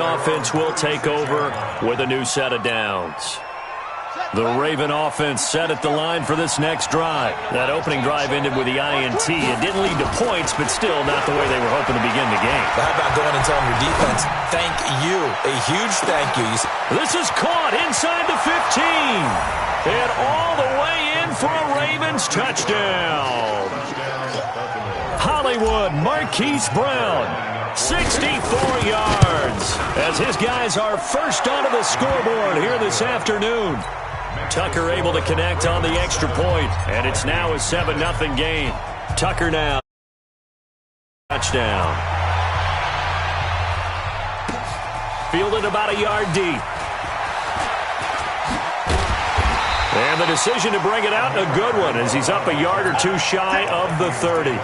the offense will take over with a new set of downs. The Raven offense set at the line for this next drive. That opening drive ended with the INT. It didn't lead to points, but still not the way they were hoping to begin the game. But how about going and telling your defense, thank you, a huge thank you. This is caught inside the 15. And all the way in for a Ravens touchdown. Hollywood Marquise Brown, 64 yards, as his guys are first onto the scoreboard here this afternoon. Tucker able to connect on the extra point, and it's now a 7-0 game. Tucker now. Touchdown. Fielded about a yard deep. And the decision to bring it out, a good one, as he's up a yard or two shy of the 30.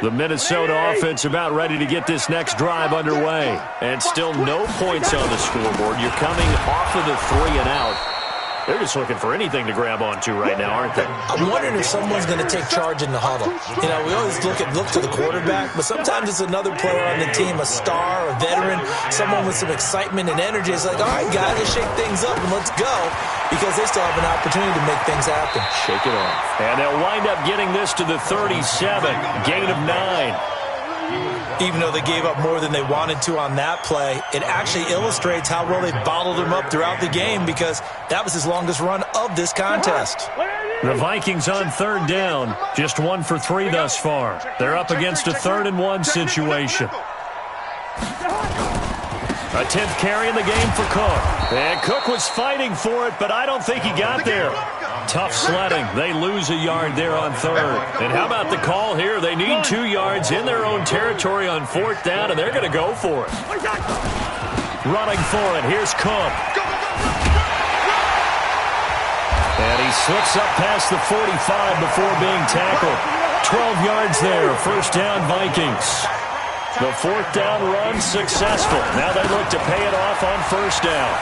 The Minnesota offense about ready to get this next drive underway. And still no points on the scoreboard. You're coming off of the 3-and-out. They're just looking for anything to grab onto right now, aren't they? I'm wondering if someone's going to take charge in the huddle. You know, we always look to the quarterback, but sometimes it's another player on the team, a star, a veteran, someone with some excitement and energy. It's like, all right, guys, let's shake things up and let's go, because they still have an opportunity to make things happen. Shake it off. And they'll wind up getting this to the 37, gain of 9. Even though they gave up more than they wanted to on that play, it actually illustrates how well they bottled him up throughout the game, because that was his longest run of this contest. The Vikings on third down, just 1 for 3 thus far. They're up against a 3rd-and-1 situation. A 10th carry in the game for Cook. And Cook was fighting for it, but I don't think he got there. Tough sledding. They lose a yard there on 3rd. And how about the call here? They need 2 yards in their own territory on 4th down, and they're going to go for it. Running for it. Here's Cook. And he slips up past the 45 before being tackled. 12 yards there. First down, Vikings. The 4th down run successful. Now they look to pay it off on 1st down.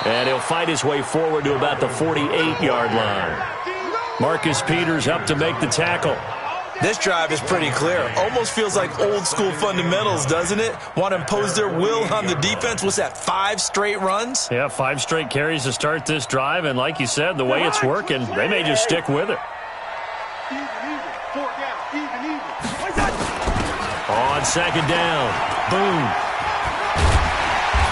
And he'll fight his way forward to about the 48-yard line. Marcus Peters up to make the tackle. This drive is pretty clear. Almost feels like old-school fundamentals, doesn't it? Want to impose their will on the defense. What's that, 5 straight runs? Yeah, 5 straight carries to start this drive. And like you said, the way it's working, they may just stick with it. On 2nd down, boom.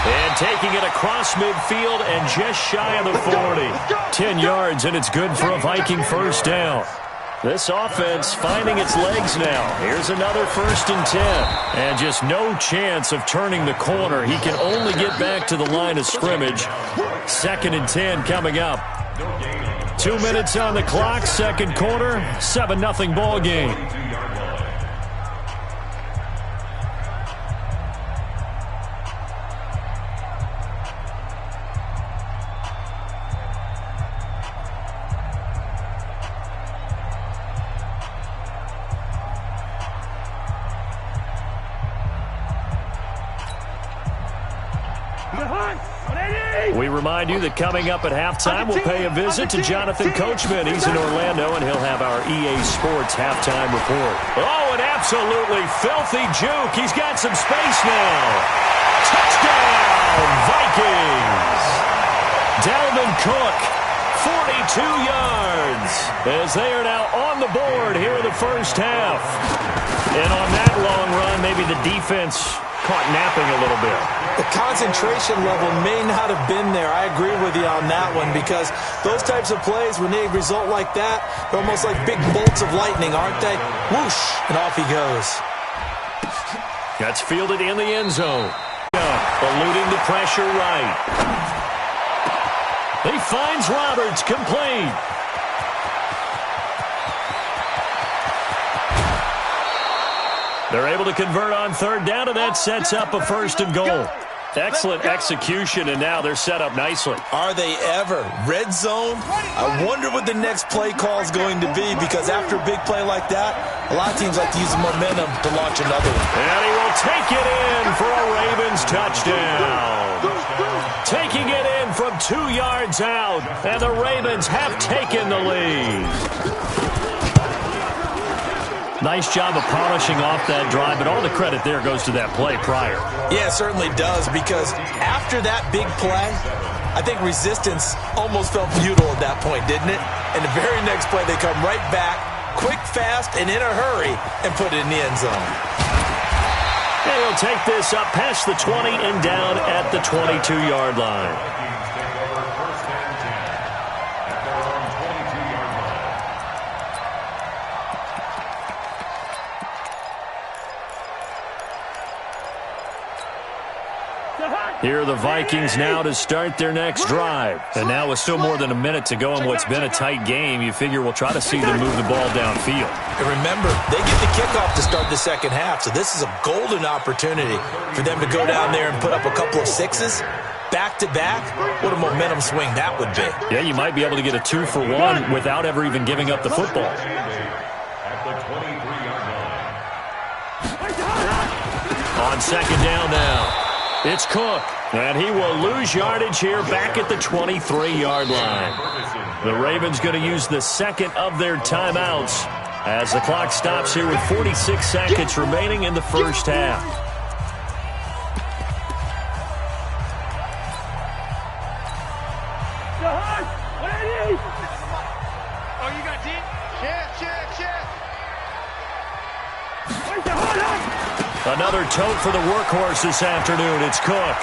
And taking it across midfield and just shy of the 40. 10 yards, and it's good for a Viking first down. This offense finding its legs now. Here's another 1st and 10. And just no chance of turning the corner. He can only get back to the line of scrimmage. 2nd and 10 coming up. 2 minutes on the clock, 2nd quarter, 7-0 ball game. We remind you that coming up at halftime, we'll pay a visit to Jonathan Coachman. He's in Orlando, and he'll have our EA Sports halftime report. Oh, an absolutely filthy juke. He's got some space now. Touchdown, Vikings. Dalvin Cook, 42 yards, as they are now on the board here in the first half. And on that long run, maybe the defense caught napping a little bit. The concentration level may not have been there. I agree with you on that one, because those types of plays, when they result like that, they're almost like big bolts of lightning, aren't they? Whoosh, and off he goes. That's fielded in the end zone. Eluding the pressure right. He finds Roberts, complete. They're able to convert on 3rd down, and that sets up a 1st and goal. Excellent execution, and now they're set up nicely. Are they ever? Red zone? I wonder what the next play call is going to be, because after a big play like that, a lot of teams like to use the momentum to launch another one. And he will take it in for a Ravens touchdown. Taking it in from 2 yards out, and the Ravens have taken the lead. Nice job of polishing off that drive, but all the credit there goes to that play prior. Yeah, it certainly does, because after that big play, I think resistance almost felt futile at that point, didn't it? And the very next play, they come right back, quick, fast, and in a hurry, and put it in the end zone. And he'll take this up past the 20 and down at the 22-yard line. Here are the Vikings now to start their next drive. And now with still more than a minute to go in what's been a tight game, you figure we'll try to see them move the ball downfield. And remember, they get the kickoff to start the second half, so this is a golden opportunity for them to go down there and put up a couple of sixes back-to-back. What a momentum swing that would be. Yeah, you might be able to get a 2-for-1 without ever even giving up the football. On second down now. It's Cook, and he will lose yardage here back at the 23-yard line. The Ravens going to use the second of their timeouts as the clock stops here with 46 seconds remaining in the first half. Oh, you got deep? Another tote for the workhorse this afternoon. It's Cook.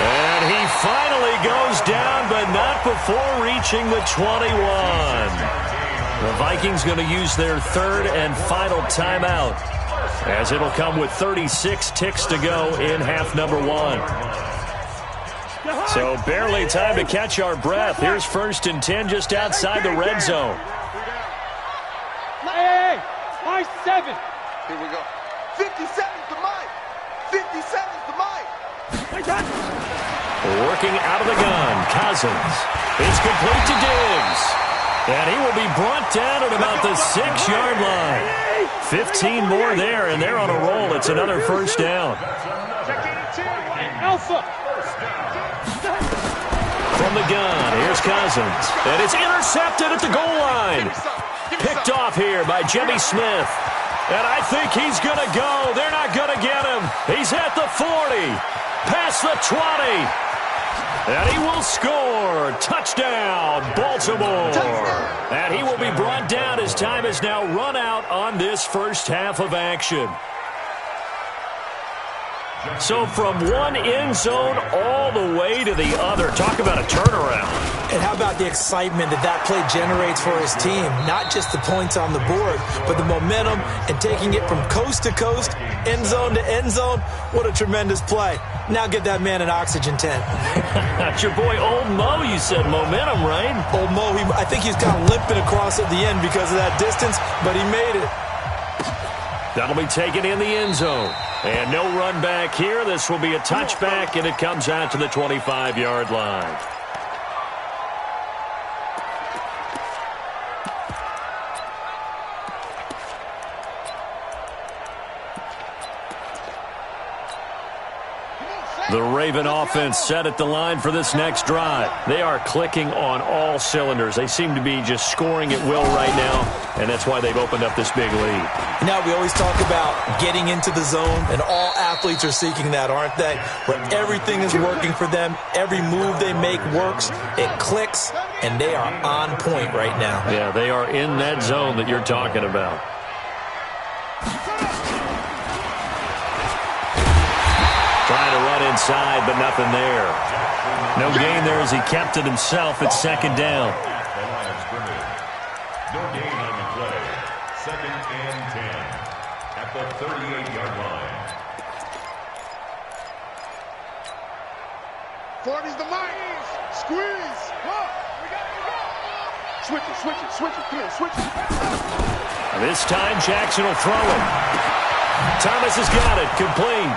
And he finally goes down, but not before reaching the 21. The Vikings going to use their third and final timeout, as it'll come with 36 ticks to go in half number one. So barely time to catch our breath. Here's 1st and 10 just outside the red zone. Hey, my 7. Here we go. 57's the mic. 57's the mic. Working out of the gun, Cousins. It's complete to Diggs. And he will be brought down at about the 6-yard line. 15 more there, and they're on a roll. It's another first down. Alpha. From the gun, here's Cousins. And it's intercepted at the goal line. Picked off here by Jimmy Smith. And I think he's going to go. They're not going to get him. He's at the 40. Past the 20. And he will score. Touchdown, Baltimore. And he will be brought down as time has now run out on this first half of action. So from one end zone all the way to the other. Talk about a turnaround. And how about the excitement that play generates for his team? Not just the points on the board, but the momentum and taking it from coast to coast, end zone to end zone. What a tremendous play. Now get that man an oxygen tent. That's your boy Old Mo. You said momentum, right? Old Mo, I think he's kind of limping across at the end because of that distance, but he made it. That'll be taken in the end zone. And no run back here. This will be a touchback, and it comes out to the 25-yard line. The Raven offense set at the line for this next drive. They are clicking on all cylinders. They seem to be just scoring at will right now, and that's why they've opened up this big lead. Now, we always talk about getting into the zone, and all athletes are seeking that, aren't they? Where everything is working for them. Every move they make works. It clicks, and they are on point right now. Yeah, they are in that zone that you're talking about. Trying to run inside, but nothing there. No gain there as he kept it himself at second down. No gain on the play. 2nd and 10 at the 38-yard line. 40's the mic. Squeeze. Switch it. Come here, switch it. This time Jackson will throw it. Thomas has got it. Complete.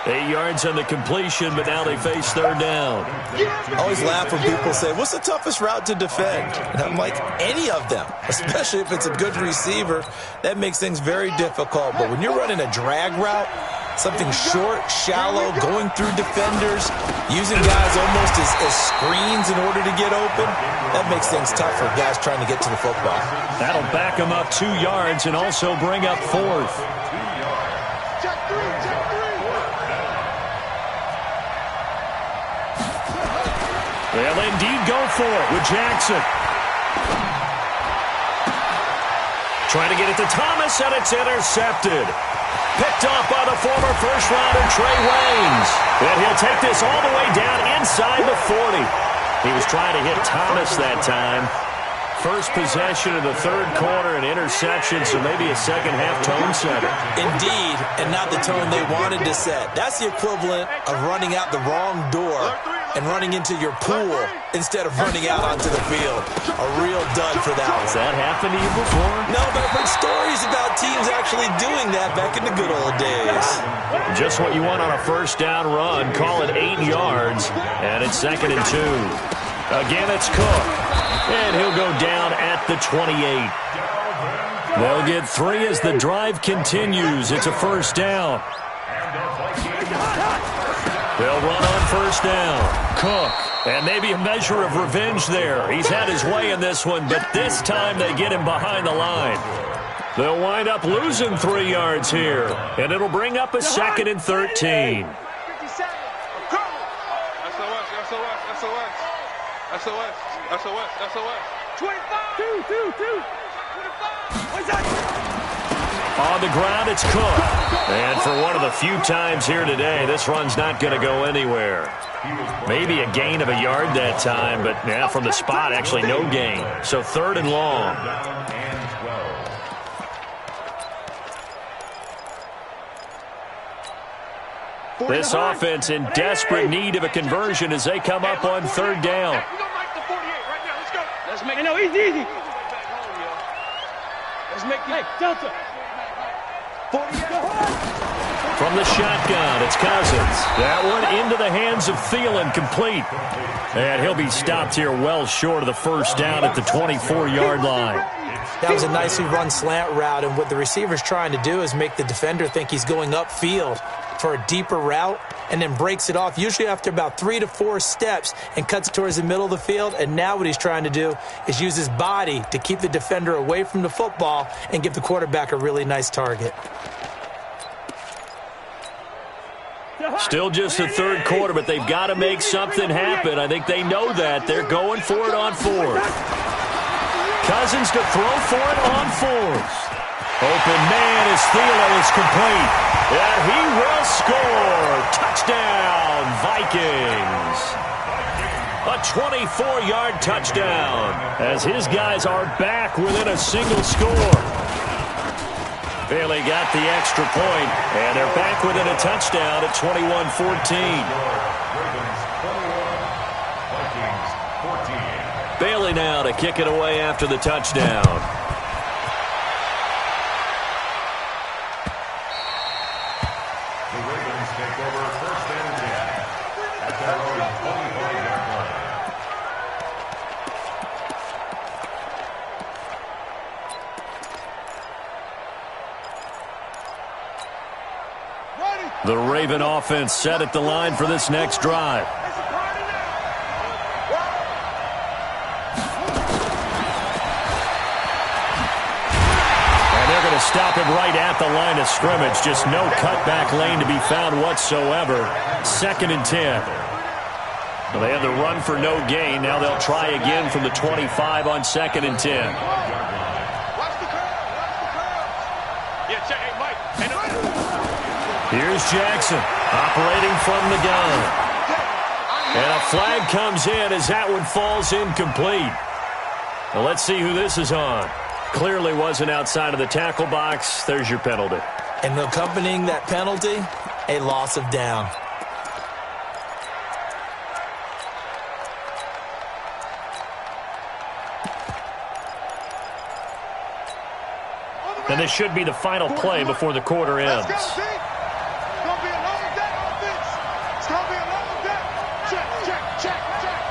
8 yards on the completion, but now they face third down. I always laugh when people say, what's the toughest route to defend? And I'm like, any of them, especially if it's a good receiver. That makes things very difficult. But when you're running a drag route, something short, shallow, going through defenders, using guys almost as screens in order to get open, that makes things tough for guys trying to get to the football. That'll back them up 2 yards and also bring up fourth. They'll indeed go for it with Jackson. Trying to get it to Thomas, and it's intercepted. Picked off by the former first-rounder Trey Waynes. And he'll take this all the way down inside the 40. He was trying to hit Thomas that time. First possession of the third quarter, an interception, so maybe a second-half tone setter. Indeed, and not the tone they wanted to set. That's the equivalent of running out the wrong door and running into your pool instead of running out onto the field. A real dud for that one. Has that happened to you before? No, but I've heard stories about teams actually doing that back in the good old days. Just what you want on a first-down run. Call it 8 yards, and it's 2nd and 2. Again, it's Cook. And he'll go down at the 28. They'll get 3 as the drive continues. It's a first down. They'll run on first down. Cook. And maybe a measure of revenge there. He's had his way in this one, but this time they get him behind the line. They'll wind up losing 3 yards here. And it'll bring up a 2nd and 13. SOS. 25. 25. On the ground, it's Cook. And for one of the few times here today, this run's not going to go anywhere. Maybe a gain of a yard that time, but yeah, from the spot, actually no gain. So 3rd and long. This offense in desperate need of a conversion as they come up on 3rd down. Let's make it. No, easy. Let's make it. Hey, Delta. From the shotgun, it's Cousins. That one into the hands of Thielen, complete. And he'll be stopped here well short of the first down at the 24-yard line. That was a nicely run slant route, and what the receiver's trying to do is make the defender think he's going upfield for a deeper route and then breaks it off, usually after about 3 to 4 steps, and cuts towards the middle of the field. And now what he's trying to do is use his body to keep the defender away from the football and give the quarterback a really nice target. Still just the third quarter, but they've got to make something happen. I think they know that. They're going for it on 4th. Cousins to throw for it on 4th. Open man as Thielen is complete. And he will score. Touchdown, Vikings. A 24-yard touchdown as his guys are back within a single score. Bailey got the extra point, and they're back within a touchdown at 21-14. Bailey now to kick it away after the touchdown. The Ravens take over 1st and 10 at their own 25-yard line. The Raven offense set at the line for this next drive. And they're going to stop him right at the line of scrimmage. Just no cutback lane to be found whatsoever. 2nd and 10. Well, they had the run for no gain. Now they'll try again from the 25 on 2nd and 10. Here's Jackson operating from the gun. And a flag comes in as that one falls incomplete. Well, let's see who this is on. Clearly wasn't outside of the tackle box. There's your penalty. And accompanying that penalty, a loss of down. And this should be the final play before the quarter ends. Let's go, B. It's going to be a long day, offense. It's going to be a long day. Check, check, check, check.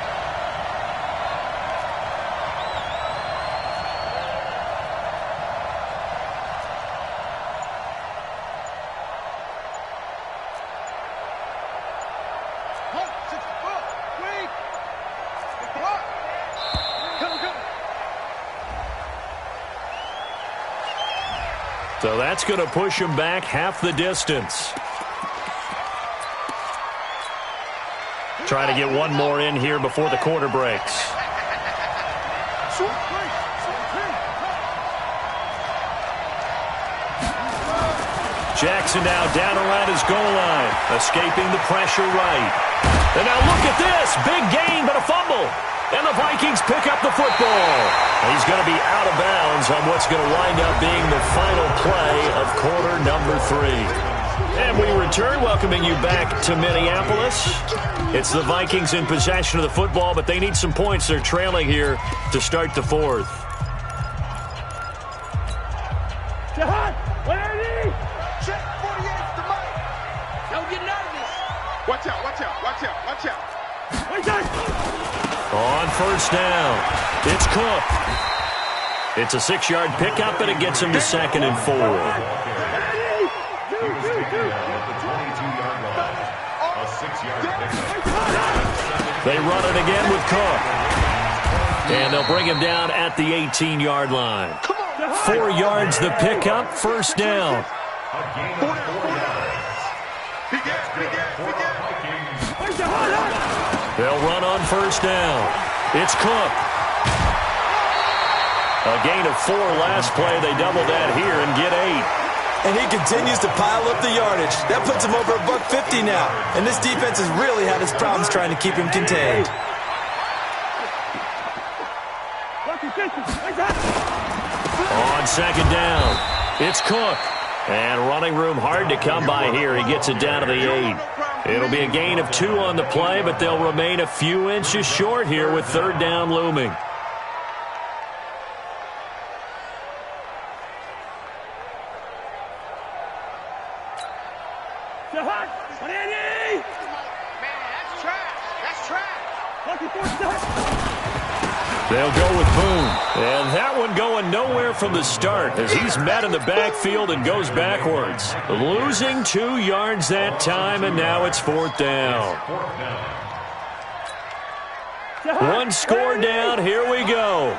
So that's going to push him back half the distance. Trying to get one more in here before the quarter breaks. Jackson now down around his goal line, escaping the pressure right. And now look at this. Big gain, but a fumble. And the Vikings pick up the football. He's going to be out of bounds on what's going to wind up being the final play of quarter number 3. And we return, welcoming you back to Minneapolis. It's the Vikings in possession of the football, but they need some points. They're trailing here to start the fourth. Check 48 to Mike. Don't get nervous. Watch out, watch out, watch out, watch out. On first down, it's Cook. It's a 6-yard pickup, and it gets him to 2nd and 4. He was taken down at the 22-yard line. A 6-yard pickup. They run it again with Cook. And they'll bring him down at the 18-yard line. 4 yards the pickup, first down. A gain of 4 yards. They'll run on first down. It's Cook. A gain of 4 last play. They double that here and get 8. And he continues to pile up the yardage. That puts him over $150 now. And this defense has really had its problems trying to keep him contained. On second down, it's Cook. And running room hard to come by here. He gets it down to the 8. It'll be a gain of 2 on the play, but they'll remain a few inches short here with third down looming. They'll go with Boone. And that one going nowhere from the start as he's met in the backfield and goes backwards. Losing 2 yards that time, and now it's 4th down. 1 score down. Here we go.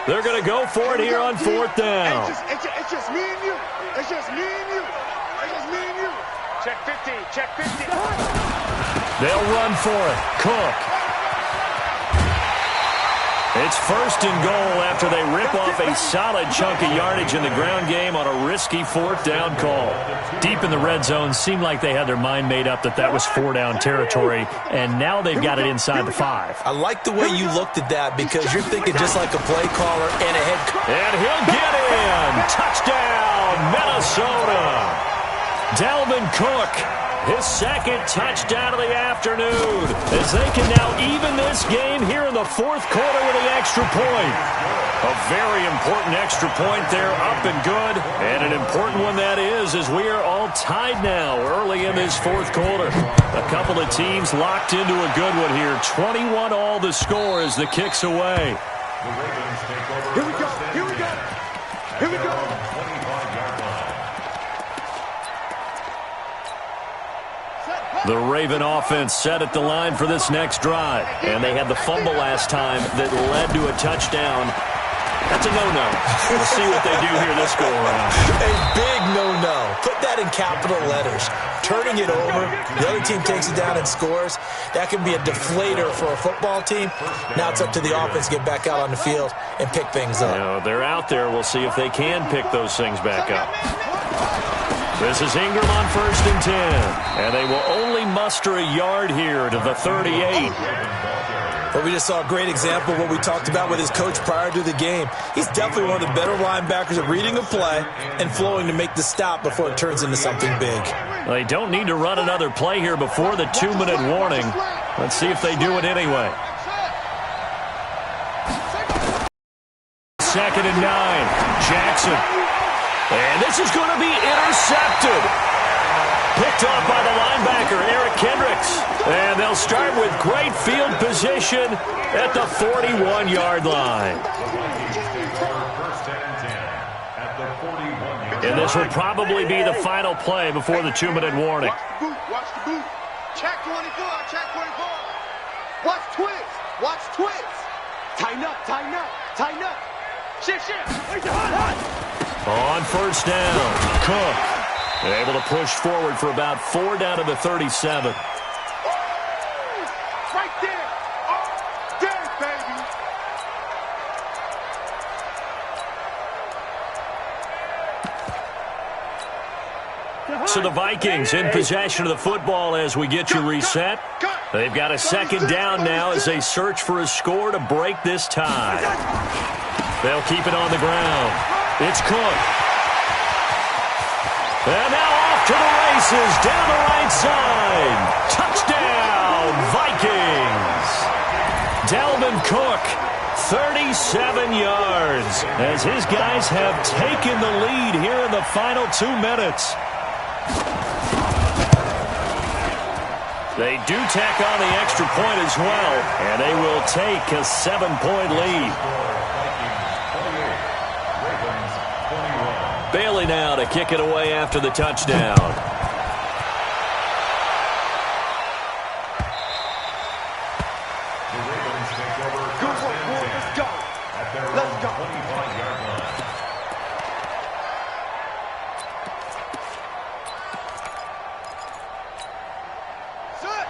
They're going to go for it here on 4th down. It's just me and you. It's just me and you. It's just me and you. Check 50. Check 50. They'll run for it. Cook. It's 1st and goal after they rip off a solid chunk of yardage in the ground game on a risky 4th down call. Deep in the red zone, seemed like they had their mind made up that was 4-down territory, and now they've got it inside the 5. I like the way you looked at that because you're thinking just like a play caller and a head coach. And he'll get in. Touchdown, Minnesota. Dalvin Cook, his 2nd touchdown of the afternoon, as they can now even this game here in the 4th quarter with the extra point. A very important extra point there, up and good, and an important one that is, as we are all tied now early in this 4th quarter. A couple of teams locked into a good one here. 21 all the score as the kick's away. The Ravens take over. Here we go. Here we go. Here we go. 25-yard line. The Raven offense set at the line for this next drive. And they had the fumble last time that led to a touchdown. That's a no-no. We'll see what they do here this go-around. A big no-no. Put that in capital letters. Turning it over, the other team takes it down and scores. That can be a deflator for a football team. Now it's up to the offense to get back out on the field and pick things up. You know, they're out there. We'll see if they can pick those things back up. This is Ingram on 1st and 10. And they will only muster a yard here to the 38. But we just saw a great example of what we talked about with his coach prior to the game. He's definitely one of the better linebackers at reading a play and flowing to make the stop before it turns into something big. They don't need to run another play here before the 2-minute warning. Let's see if they do it anyway. 2nd and 9. Jackson. And this is going to be intercepted. Picked off by the linebacker, Eric Kendricks. And they'll start with great field position at the 41-yard line. And this will probably be the final play before the 2-minute warning. Watch the boot. Check 24. Check 24. Watch twist. Watch twist. Tighten up. Tighten up. Tighten up. Shift. On first down, Cook able to push forward for about 4 down to the 37. Right there. Oh, there, baby. So the Vikings in possession of the football as we get you reset. They've got a second down now as they search for a score to break this tie. They'll keep it on the ground. It's Cook. And now off to the races down the right side. Touchdown, Vikings. Dalvin Cook, 37 yards, as his guys have taken the lead here in the final 2 minutes. They do tack on the extra point as well, and they will take a 7-point lead. Bailey now to kick it away after the touchdown. Good work, boy. Let's go. Let's go.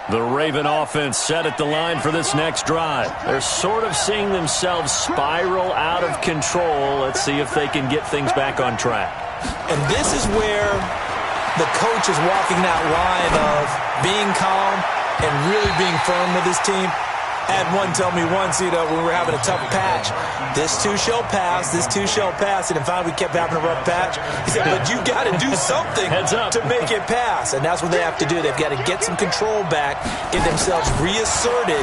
The Raven offense set at the line for this next drive. They're sort of seeing themselves spiral out of control. Let's see if they can get things back on track. And this is where the coach is walking that line of being calm and really being firm with his team. I had one tell me once, when we were having a tough patch, this too shall pass, this too shall pass, and finally we kept having a rough patch. He said, but you got to do something to make it pass, and that's what they have to do. They've got to get some control back, get themselves reasserted,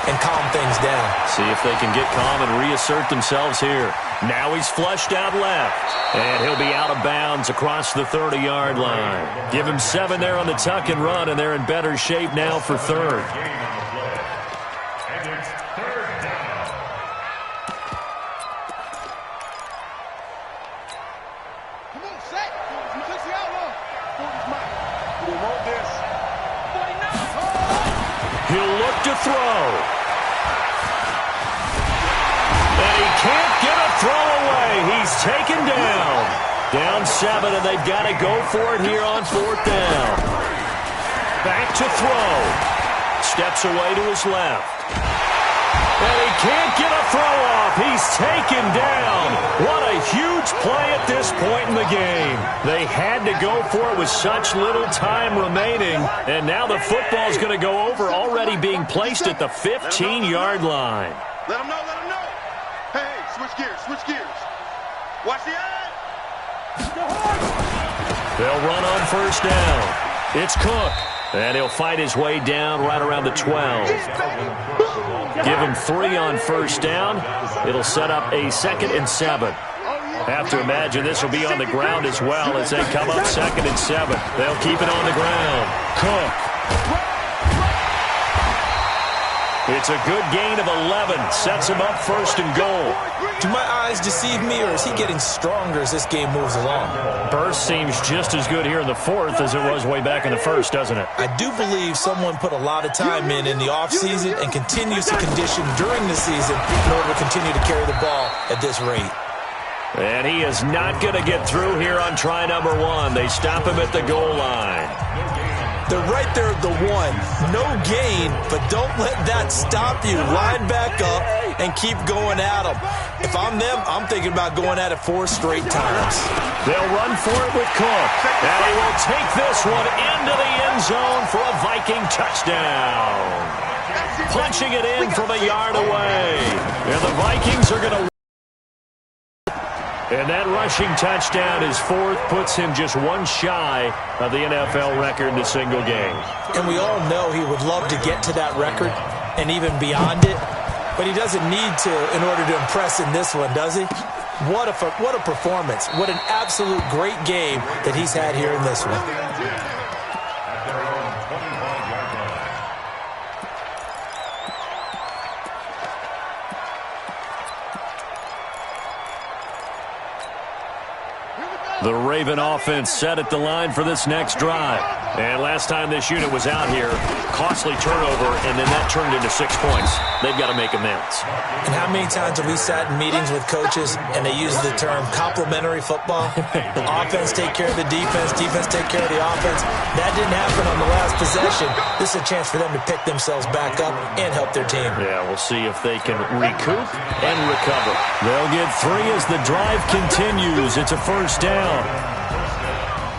and calm things down. See if they can get calm and reassert themselves here. Now he's flushed out left, and he'll be out of bounds across the 30-yard line. Give him 7 there on the tuck and run, and they're in better shape now for third. He'll look to throw. And he can't get a throw away. He's taken down. Down 7, and they've got to go for it here on 4th down. Back to throw. Steps away to his left. And he can't get a throw off. He's taken down. What a huge play at this point in the game. They had to go for it with such little time remaining. And now the football's going to go over, already being placed at the 15-yard line. Let him know, let him know. Hey, switch gears, switch gears. Watch the eye. They'll run on first down. It's Cook. And he'll fight his way down right around the 12. Give him 3 on first down. It'll set up a 2nd and 7. Have to imagine this will be on the ground as well as they come up 2nd and 7. They'll keep it on the ground. Cook. It's a good gain of 11. Sets him up 1st and goal. Do my eyes deceive me, or is he getting stronger as this game moves along? Burst seems just as good here in the 4th as it was way back in the 1st, doesn't it? I do believe someone put a lot of time in the offseason and continues to condition during the season in order to continue to carry the ball at this rate. And he is not going to get through here on try number 1. They stop him at the goal line. They're right there at the 1. No gain, but don't let that stop you. Line back up and keep going at them. If I'm them, I'm thinking about going at it 4 straight times. They'll run for it with Cook. And he will take this one into the end zone for a Viking touchdown. Punching it in from a yard away. And the Vikings are going to... And that rushing touchdown is 4th, puts him just 1 shy of the NFL record in a single game. And we all know he would love to get to that record and even beyond it, but he doesn't need to in order to impress in this one, does he? What a performance. What an absolute great game that he's had here in this one. At their own 25-yard line. The Raven offense set at the line for this next drive. And last time this unit was out here, costly turnover, and then that turned into 6 points. They've got to make amends. And how many times have we sat in meetings with coaches and they use the term complementary football? Offense take care of the defense, defense take care of the offense. That didn't happen on the last possession. This is a chance for them to pick themselves back up and help their team. Yeah, we'll see if they can recoup and recover. They'll get 3 as the drive continues. It's a first down.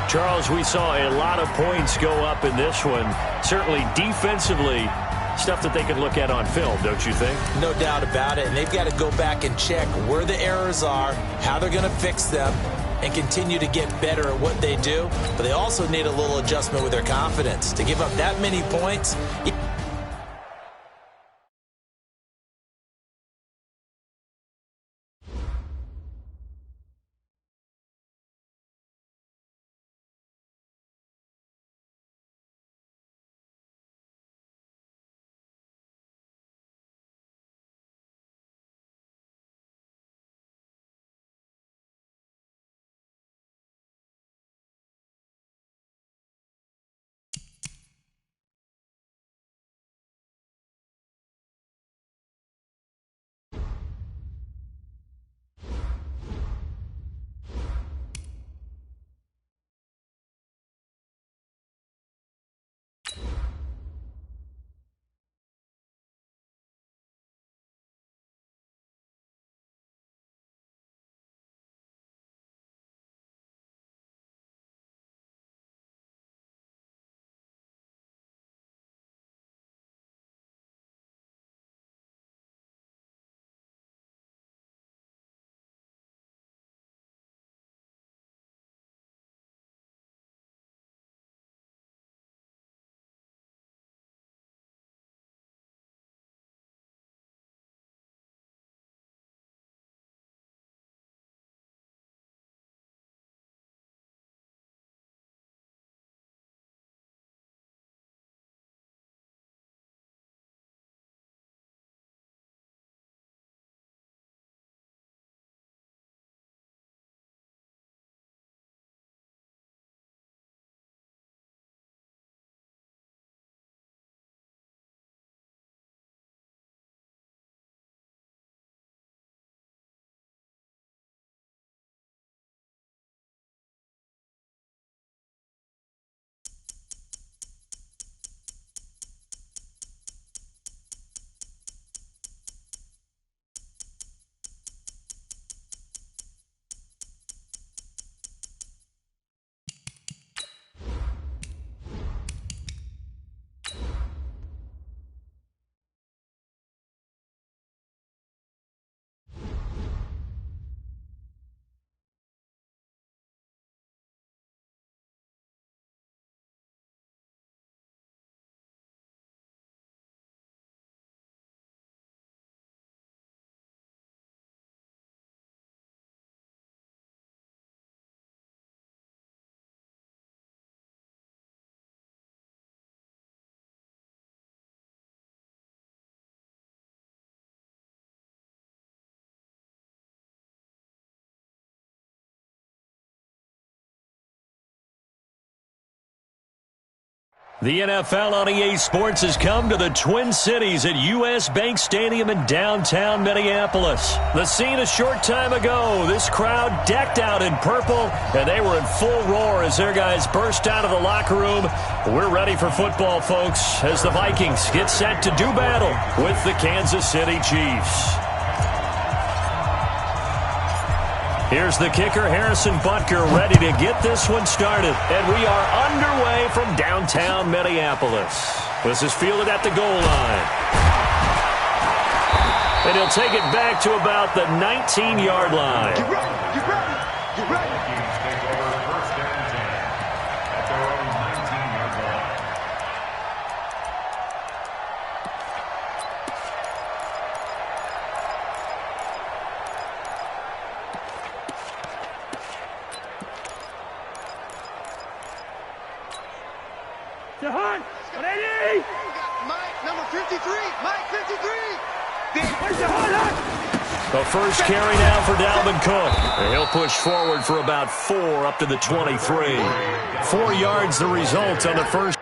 Charles, we saw a lot of points go up in this one. Certainly defensively, stuff that they can look at on film, don't you think? No doubt about it. And they've got to go back and check where the errors are, how they're going to fix them, and continue to get better at what they do. But they also need a little adjustment with their confidence. To give up that many points... The NFL on EA Sports has come to the Twin Cities at U.S. Bank Stadium in downtown Minneapolis. The scene a short time ago, this crowd decked out in purple, and they were in full roar as their guys burst out of the locker room. We're ready for football, folks, as the Vikings get set to do battle with the Kansas City Chiefs. Here's the kicker, Harrison Butker, ready to get this one started. And we are underway from downtown Minneapolis. This is fielded at the goal line. And he'll take it back to about the 19-yard line. Get ready, get ready, get ready. Vikings take over first and 10 at their own 19-yard line. Mike, number 53. Mike, 53. The first carry now for Dalvin Cook. And he'll push forward for about 4 up to the 23. 4 yards the result on the first.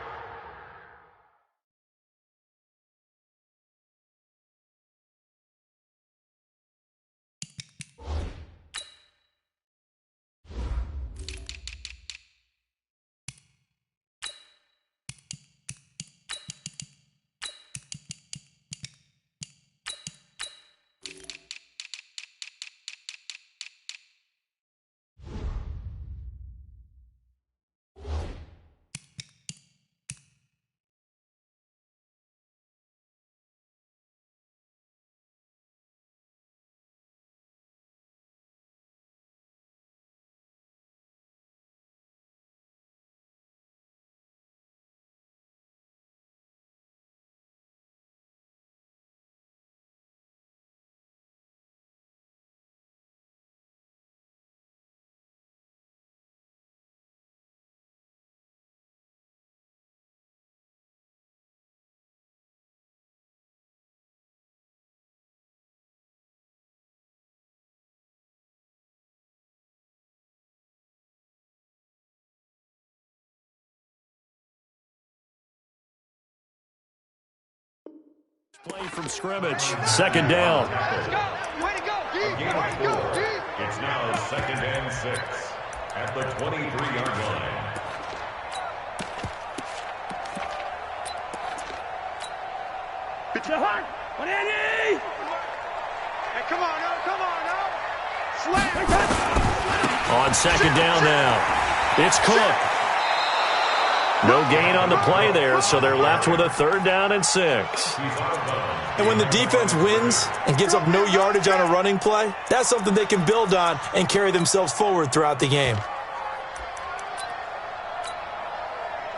Play from scrimmage. Second down. Let's go. Way to go, D. Way to go, D. It's now 2nd and 6 at the 23-yard line. Hey, come on now. Come on now. Slam. On second down now. It's Cook. No gain on the play there, so they're left with a 3rd down and 6. And when the defense wins and gives up no yardage on a running play, that's something they can build on and carry themselves forward throughout the game.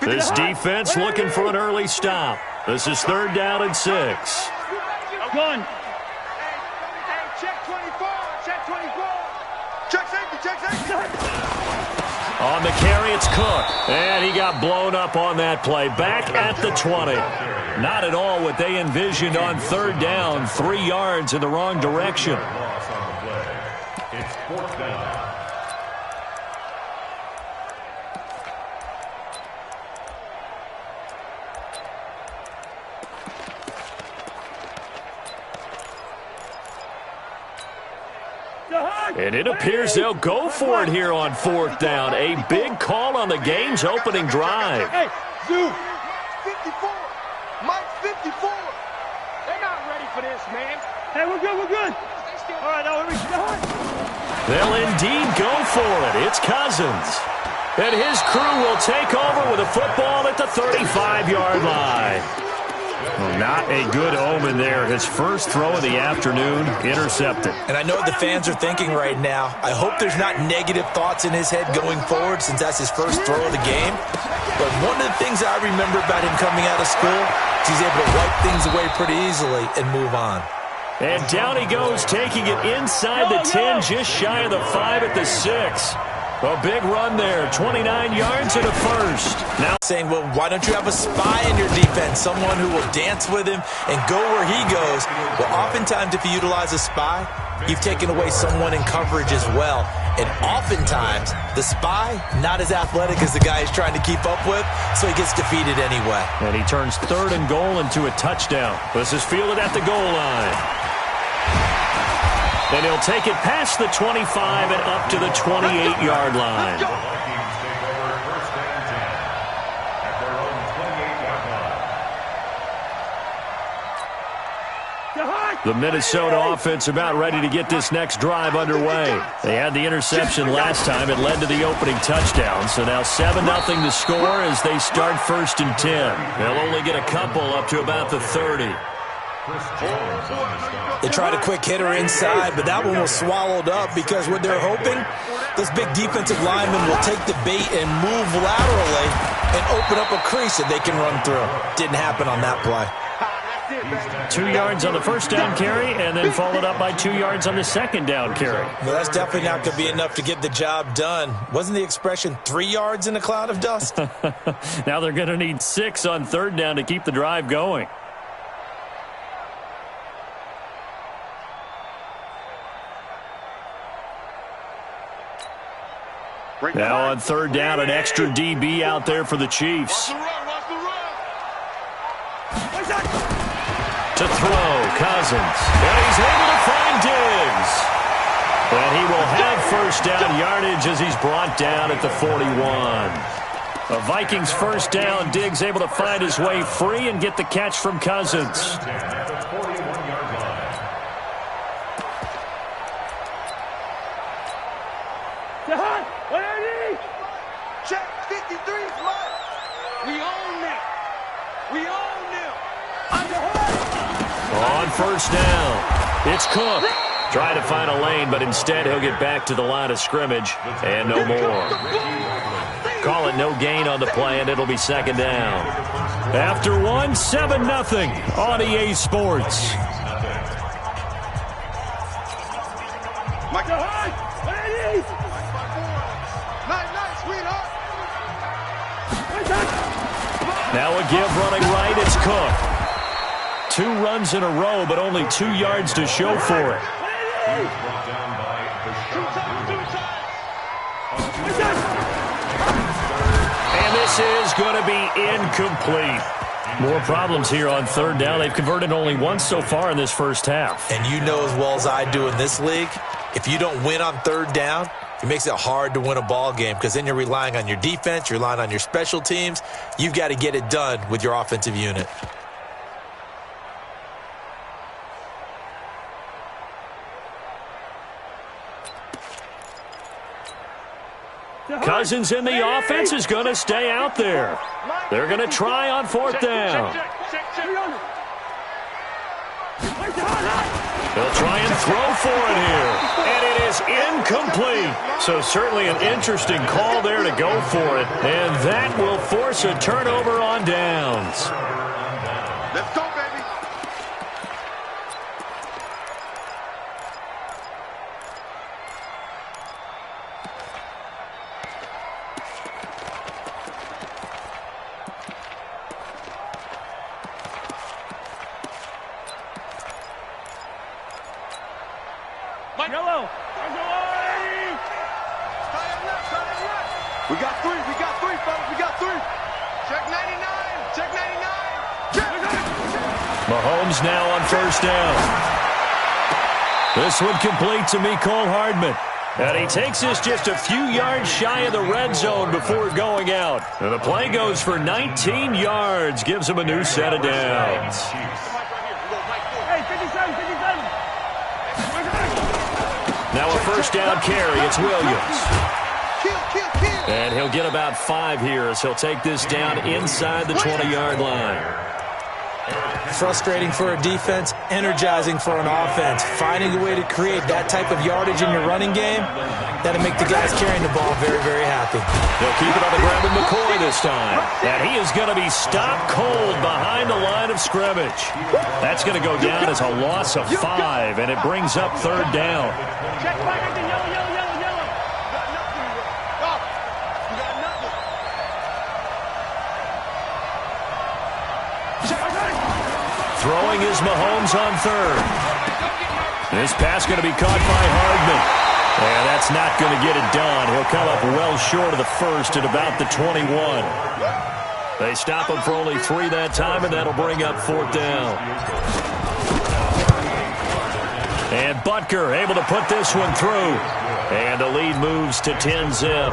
This defense looking for an early stop. This is 3rd down and 6. Gun. Hey, check 24. Check 24. Check safety. Check safety. On the carry, it's Cook. And he got blown up on that play. Back at the 20. Not at all what they envisioned on 3rd down. 3 yards in the wrong direction. Loss on the play. It's 4th down. And it appears they'll go for it here on 4th down. A big call on the game's opening drive. Hey, Zoo. 54. Mike, 54. They're not ready for this, man. Hey, we're good, we're good. All right, now here we go. They'll indeed go for it. It's Cousins. And his crew will take over with a football at the 35-yard line. Well, not a good omen there. His first throw of the afternoon, intercepted. And I know what the fans are thinking right now. I hope there's not negative thoughts in his head going forward since that's his first throw of the game. But one of the things I remember about him coming out of school is he's able to wipe things away pretty easily and move on. And down he goes, taking it inside the 10, just shy of the 5 at the 6. A big run there, 29 yards and a first. Now saying, well, why don't you have a spy in your defense, someone who will dance with him and go where he goes? Well, oftentimes if you utilize a spy, you've taken away someone in coverage as well. And oftentimes, the spy, not as athletic as the guy he's trying to keep up with, so he gets defeated anyway. And he turns 3rd and goal into a touchdown. This is fielded at the goal line. And he'll take it past the 25 and up to the 28-yard line. The Vikings take over 1st and 10 at their own 28-yard line. The Minnesota offense about ready to get this next drive underway. They had the interception last time. It led to the opening touchdown. So now 7-0 the score as they start 1st and 10. They'll only get a couple up to about the 30. They tried a quick hitter inside, but that one was swallowed up because what they're hoping, this big defensive lineman will take the bait and move laterally and open up a crease that they can run through. Didn't happen on that play. 2 yards on the first down carry, and then followed up by 2 yards on the second down carry. Well, that's definitely not going to be enough to get the job done. Wasn't the expression 3 yards in a cloud of dust? Now they're going to need 6 on third down to keep the drive going. Now on third down, an extra DB out there for the Chiefs. To throw, Cousins. And he's able to find Diggs. And he will have first down yardage as he's brought down at the 41. The Vikings first down. Diggs able to find his way free and get the catch from Cousins. Check 53's mine. We own them. We own them. On first down, it's Cook. Trying to find a lane, but instead he'll get back to the line of scrimmage and no more. Call it no gain on the play, and it'll be second down. After one, 7-0 on EA Sports. Now a give running right, it's Cook. 2 runs in a row, but only 2 yards to show for it. And this is going to be incomplete. More problems here on third down. They've converted only once so far in this first half. And you know as well as I do in this league, if you don't win on third down, it makes it hard to win a ball game because then you're relying on your defense, you're relying on your special teams. You've got to get it done with your offensive unit. Cousins in the offense is going to stay out there. They're going to try on fourth down. They'll try and throw for it here. And it is incomplete. So certainly an interesting call there to go for it. And that will force a turnover on downs. Let's go, baby. Yellow. We got three, fellas. We got 3. Check 99. Check 99. Mahomes now on first down. This one complete to Mecole Hardman. And he takes this just a few yards shy of the red zone before going out. And the play goes for 19 yards. Gives him a new set of downs. Hey, 57, 57. Now a first down carry. It's Williams. Kill. And he'll get about 5 here as he'll take this down inside the 20-yard line. Frustrating for a defense, energizing for an offense. Finding a way to create that type of yardage in your running game, that'll make the guys carrying the ball very, very happy. They'll keep it on the ground with McCoy this time. And he is going to be stopped cold behind the line of scrimmage. That's going to go down as a loss of 5, and it brings up third down. Check back at the yellow. Throwing is Mahomes on third. This pass going to be caught by Hardman. And that's not going to get it done. He'll come up well short of the first at about the 21. They stop him for only 3 that time, and that'll bring up fourth down. And Butker able to put this one through. And the lead moves to 10-zip.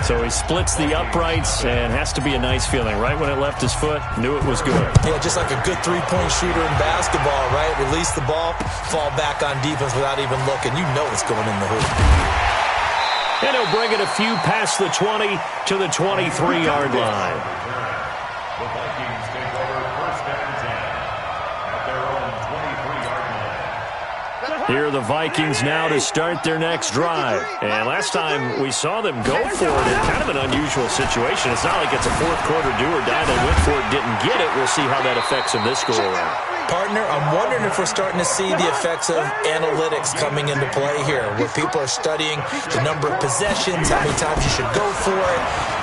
So he splits the uprights, and has to be a nice feeling. Right when it left his foot, knew it was good. Yeah, just like a good three-point shooter in basketball, right? Release the ball, fall back on defense without even looking. You know it's going in the hoop. And he'll bring it a few past the 20 to the 23-yard line. The Vikings take over first and 10 at their own 23-yard line. Here are the Vikings now to start their next drive. And last time we saw them go for it in kind of an unusual situation. It's not like it's a fourth quarter do or die. They went for it, didn't get it. We'll see how that affects them this go-around. Partner, I'm wondering if we're starting to see the effects of analytics coming into play here, where people are studying the number of possessions, how many times you should go for it,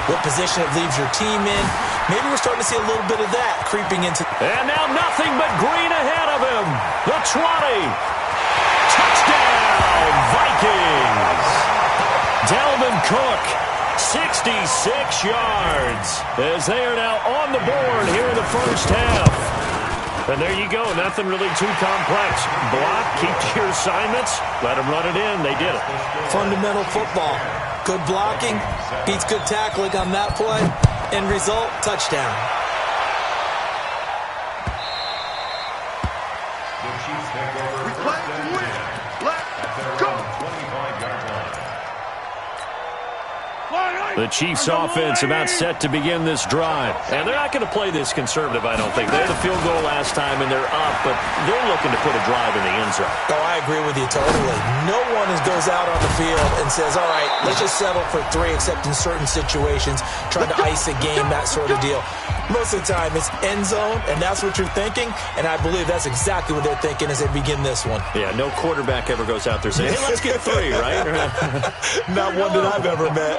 what position it leaves your team in. Maybe we're starting to see a little bit of that creeping into... And now nothing but green ahead of him. The 20. Touchdown, Vikings. Dalvin Cook, 66 yards, as they are now on the board here in the first half. And there you go, nothing really too complex. Block, keep to your assignments, let them run it in. They did it. Fundamental football. Good blocking, beats good tackling on that play. End result, touchdown. The Chiefs take over. We play to win. Let's go. 25-yard line. The Chiefs offense about set to begin this drive. And they're not going to play this conservative, I don't think. They had the field goal last time, and they're up, but they're looking to put a drive in the end zone. Oh, I agree with you totally. No one goes out on the field and says, all right, let's just settle for 3, except in certain situations, trying to ice a game, that sort of deal. Most of the time, it's end zone, and that's what you're thinking, and I believe that's exactly what they're thinking as they begin this one. Yeah, no quarterback ever goes out there saying, hey, let's get 3, right? Not one that I've ever met.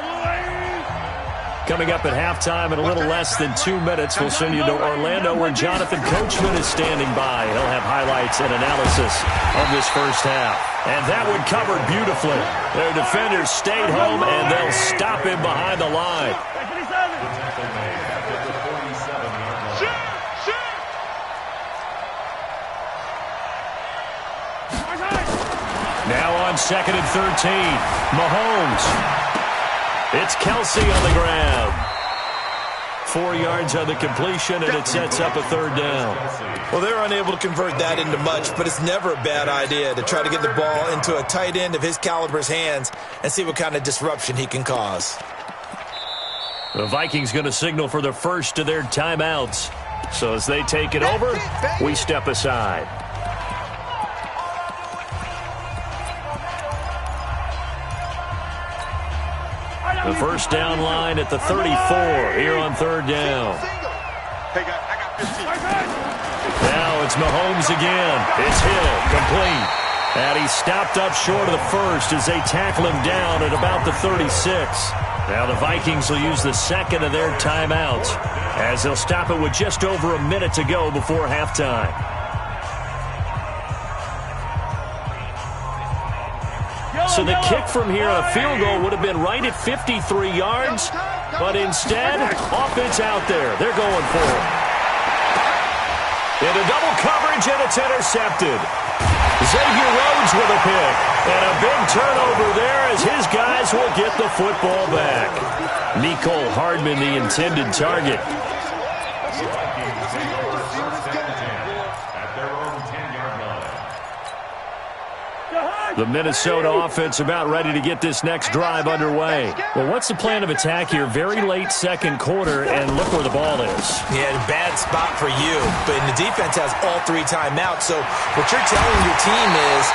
Coming up at halftime in a little less than 2 minutes, we'll send you to Orlando where Jonathan Coachman is standing by. He'll have highlights and analysis of this first half. And that one covered beautifully. Their defenders stayed home, and they'll stop him behind the line. Now on 2nd and 13, Mahomes. It's Kelsey on the ground. 4 yards on the completion, and it sets up a 3rd down. Well, they're unable to convert that into much, but it's never a bad idea to try to get the ball into a tight end of his caliber's hands and see what kind of disruption he can cause. The Vikings going to signal for the first of their timeouts. So as they take it over, we step aside. The first down line at the 34 here on 3rd down. Hey, guys, I got 15. Now it's Mahomes again. It's Hill, complete. And he stopped up short of the first as they tackle him down at about the 36. Now the Vikings will use the second of their timeouts as they'll stop it with just over a minute to go before halftime. So the kick from here on a field goal would have been right at 53 yards, but instead, offense out there. They're going for it. Into double coverage, and it's intercepted. Xavier Rhodes with a pick, and a big turnover there as his guys will get the football back. Nicole Hardman, the intended target. The Minnesota offense about ready to get this next drive underway. Well, what's the plan of attack here? Very late second quarter, and look where the ball is. Yeah, bad spot for you. But the defense has all 3 timeouts. So what you're telling your team is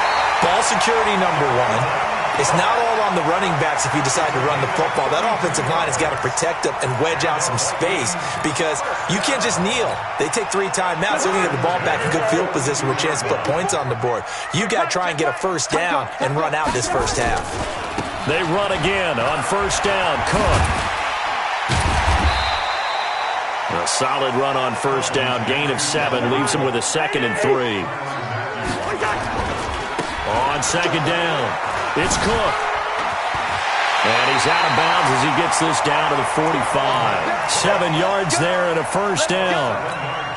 ball security number 1. It's not all on the running backs if you decide to run the football. That offensive line has got to protect them and wedge out some space because you can't just kneel. They take 3 timeouts. They're going to get the ball back in good field position with a chance to put points on the board. You got to try and get a first down and run out this first half. They run again on first down. Cook. A solid run on first down. Gain of 7 leaves him with a 2nd and 3. On 2nd down, it's Cook. And he's out of bounds as he gets this down to the 45. 7 yards there and a first down.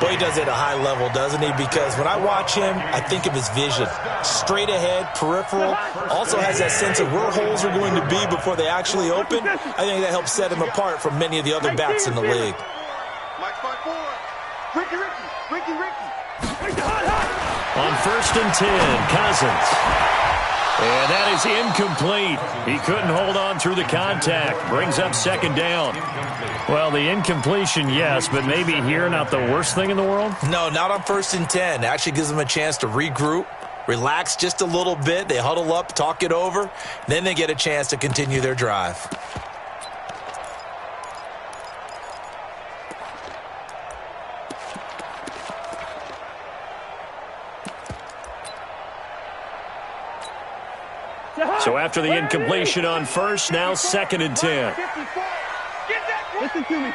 Boy, he does it at a high level, doesn't he? Because when I watch him, I think of his vision. Straight ahead, peripheral. Also has that sense of where holes are going to be before they actually open. I think that helps set him apart from many of the other backs in the league. Mike 5-4. Ricky. On 1st and 10, Cousins. And that is incomplete. He couldn't hold on through the contact. Brings up 2nd down. Well, the incompletion, yes, but maybe here not the worst thing in the world? No, not on 1st and 10. Actually gives them a chance to regroup, relax just a little bit. They huddle up, talk it over. Then they get a chance to continue their drive. So after the incompletion on first, now 2nd and 10. Listen to me.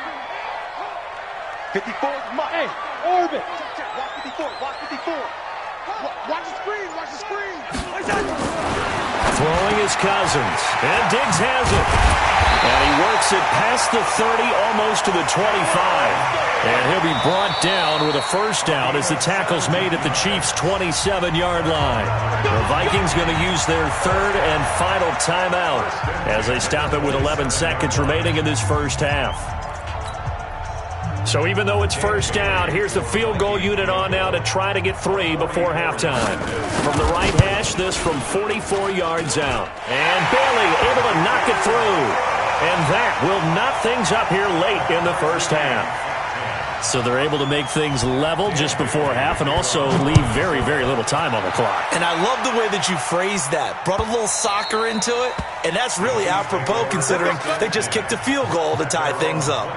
54 is mine. Hey, orbit. Check. Watch 54. Watch 54. Watch the screen. Watch the screen. Throwing is Cousins. And Diggs has it. And he works it past the 30, almost to the 25. And he'll be brought down with a first down as the tackle's made at the Chiefs' 27-yard line. The Vikings going to use their 3rd and final timeout as they stop it with 11 seconds remaining in this first half. So even though it's first down, here's the field goal unit on now to try to get 3 before halftime. From the right hash, this from 44 yards out. And Bailey able to knock it through. And that will knot things up here late in the first half. So they're able to make things level just before half and also leave very, very little time on the clock. And I love the way that you phrased that. Brought a little soccer into it. And that's really apropos considering they just kicked a field goal to tie things up.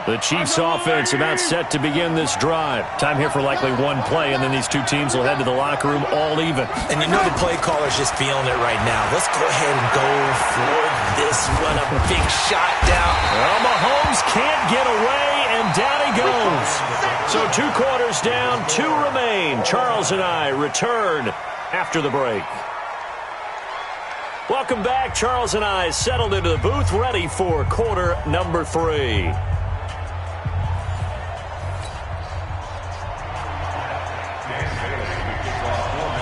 The Chiefs offense about set to begin this drive. Time here for likely one play, and then these two teams will head to the locker room all even. And you know the play caller's just feeling it right now. Let's go ahead and go for this one. A big shot down. Well, Mahomes can't get away, and down he goes. So 2 quarters down, 2 remain. Charles and I return after the break. Welcome back. Charles and I settled into the booth, ready for quarter number 3.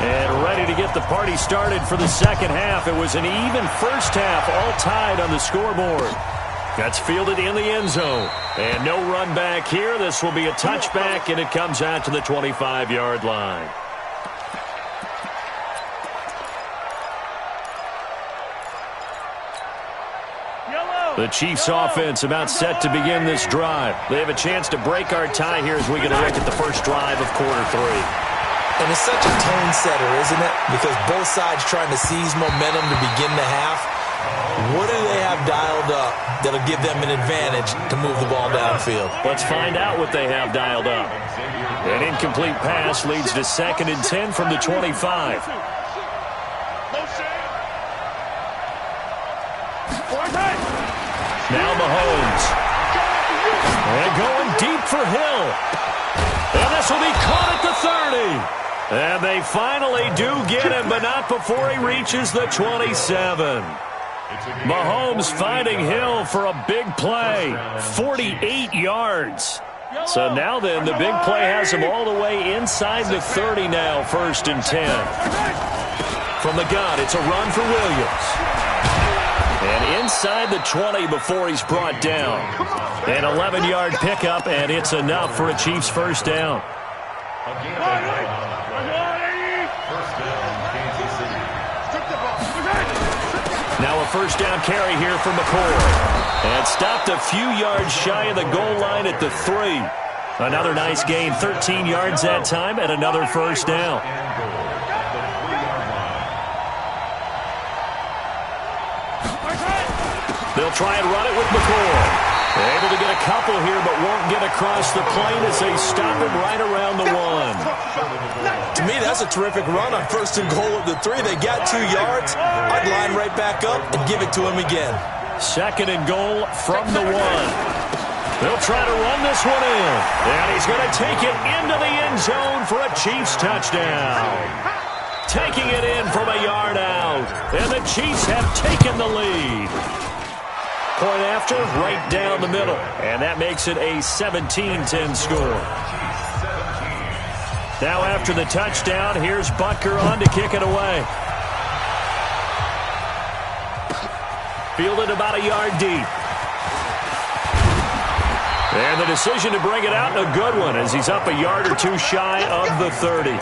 And ready to get the party started for the second half. It was an even first half, all tied on the scoreboard. That's fielded in the end zone. And no run back here. This will be a touchback, and it comes out to the 25-yard line. The Chiefs offense about set to begin this drive. They have a chance to break our tie here as we get a look at the first drive of quarter 3. And it's such a tone setter, isn't it? Because both sides trying to seize momentum to begin the half. What do they have dialed up that'll give them an advantage to move the ball downfield? Let's find out what they have dialed up. An incomplete pass leads to 2nd and 10 from the 25. Now Mahomes. And going deep for Hill. And this will be caught at the 30. And they finally do get him, but not before he reaches the 27. Mahomes finding Hill for a big play. 48 yards. So now then, the big play has him all the way inside the 30 now, 1st and 10. From the gun, it's a run for Williams. And inside the 20 before he's brought down. An 11-yard pickup, and it's enough for a Chiefs first down. Now a first down carry here for McCoy. And stopped a few yards shy of the goal line at the 3. Another nice gain, 13 yards that time, and another first down. They'll try and run it with McCoy. They're able to get a couple here, but won't get across the plane as they stop him right around the 1. To me, that's a terrific run on 1st and goal at the 3. They got 2 yards. I'd line right back up and give it to him again. 2nd and goal from the 1. They'll try to run this one in. And he's going to take it into the end zone for a Chiefs touchdown. Taking it in from a yard out. And the Chiefs have taken the lead. Point after, right down the middle. And that makes it a 17-10 score. Now after the touchdown, here's Butker on to kick it away. Fielded about a yard deep. And the decision to bring it out, a good one, as he's up a yard or 2 shy of the 30.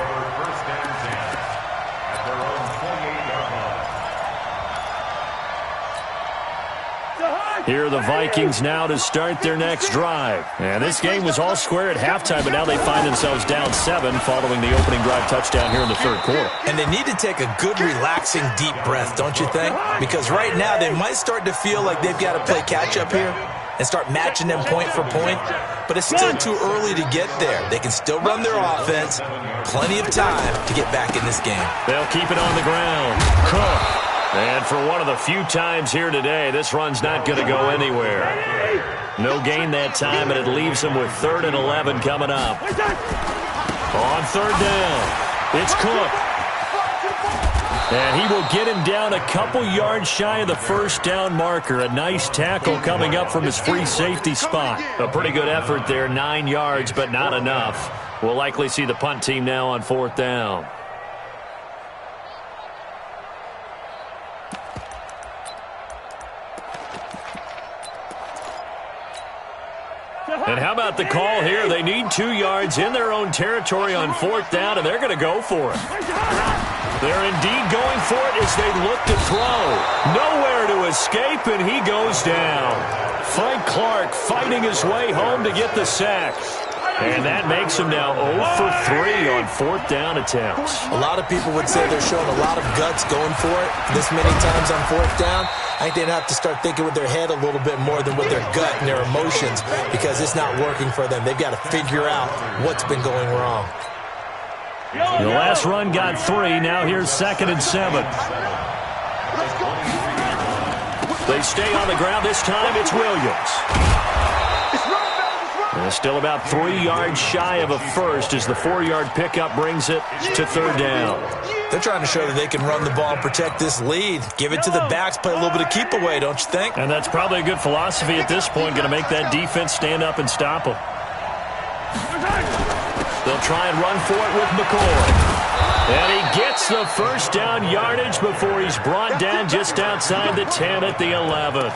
Here are the Vikings now to start their next drive. And this game was all square at halftime, but now they find themselves down 7 following the opening drive touchdown here in the third quarter. And they need to take a good, relaxing, deep breath, don't you think? Because right now they might start to feel like they've got to play catch-up here and start matching them point for point. But it's still too early to get there. They can still run their offense. Plenty of time to get back in this game. They'll keep it on the ground. Cook. And for one of the few times here today, this run's not going to go anywhere. No gain that time, and it leaves them with 3rd and 11 coming up. On 3rd down, it's Cook. And he will get him down a couple yards shy of the first down marker. A nice tackle coming up from his free safety spot. A pretty good effort there, 9 yards, but not enough. We'll likely see the punt team now on 4th down. And how about the call here? They need 2 yards in their own territory on 4th down, and they're going to go for it. They're indeed going for it as they look to throw. Nowhere to escape, and he goes down. Frank Clark fighting his way home to get the sack. And that makes him now 0 for 3 on 4th down attempts. A lot of people would say they're showing a lot of guts going for it this many times on 4th down. I think they'd have to start thinking with their head a little bit more than with their gut and their emotions, because it's not working for them. They've got to figure out what's been going wrong. The last run got 3. Now here's 2nd and 7. They stay on the ground. This time it's Williams. And still about 3 yards shy of a first as the 4-yard pickup brings it to 3rd down. They're trying to show that they can run the ball and protect this lead. Give it to the backs, play a little bit of keep away, don't you think? And that's probably a good philosophy at this point, going to make that defense stand up and stop them. They'll try and run for it with McCoy. And he gets the first down yardage before he's brought down just outside the 10 at the 11th.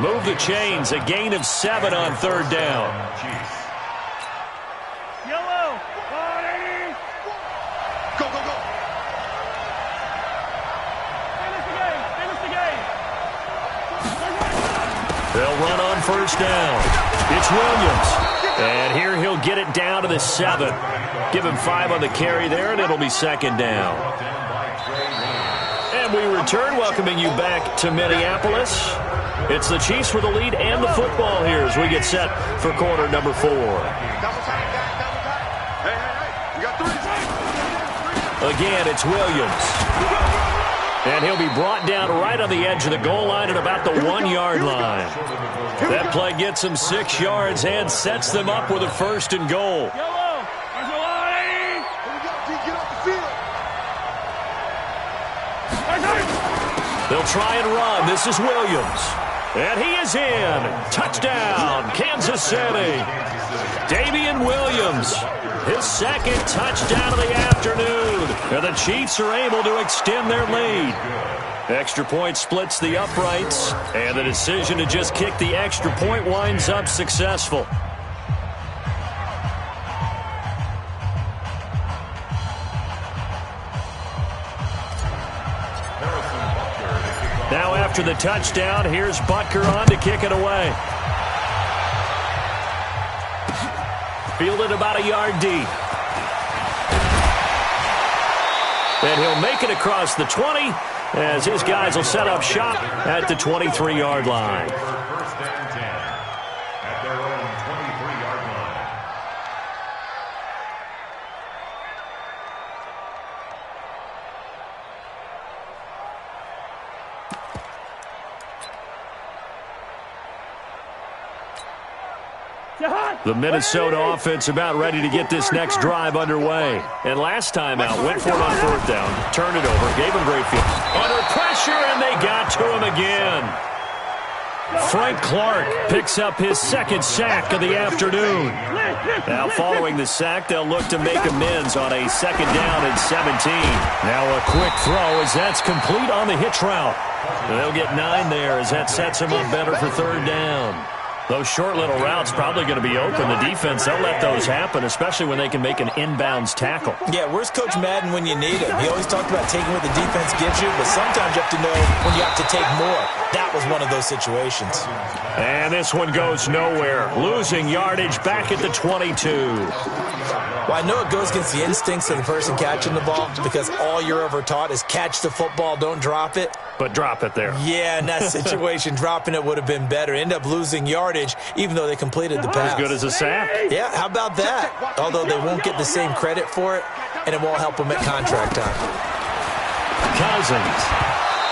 Move the chains, a gain of 7 on 3rd down. Yellow. Go, go, go. Finish the game. They'll run on 1st down. It's Williams. And here he'll get it down to the 7. Give him 5 on the carry there, and it'll be 2nd down. And we return, welcoming you back to Minneapolis. It's the Chiefs with the lead and the football here as we get set for quarter number 4. Double time, guys, double time. Hey, you got 3. Again, it's Williams. And he'll be brought down right on the edge of the goal line at about the 1-yard line. That play gets him 6 yards and sets them up with a 1st and goal. Yellow. There's a line. Here we go, D, get off the field. They'll try and run. This is Williams. And he is in. Touchdown, Kansas City. Damian Williams, his 2nd touchdown of the afternoon. And the Chiefs are able to extend their lead. Extra point splits the uprights, and the decision to just kick the extra point winds up successful. Now after the touchdown, here's Butker on to kick it away. Fielded about a yard deep. And he'll make it across the 20 as his guys will set up shop at the 23-yard line. First and 10 at their own 23-yard line. The Minnesota offense about ready to get this next drive underway. And last time out, went for it on 4th down, turned it over, gave him great field. Under pressure, and they got to him again. Frank Clark picks up his 2nd sack of the afternoon. Now following the sack, they'll look to make amends on a 2nd down and 17. Now a quick throw as that's complete on the hitch route. They'll get 9 there as that sets him up better for 3rd down. Those short little routes probably going to be open. The defense, they'll let those happen, especially when they can make an inbounds tackle. Yeah, where's Coach Madden when you need him? He always talked about taking what the defense gives you, but sometimes you have to know when you have to take more. That was one of those situations. And this one goes nowhere. Losing yardage back at the 22. Well, I know it goes against the instincts of the person catching the ball because all you're ever taught is catch the football, don't drop it. But drop it there. Yeah, in that situation, dropping it would have been better. End up losing yardage, even though they completed the pass. As good as a sack. Yeah, how about that? Although they won't get the same credit for it, and it won't help them at contract time. Cousins.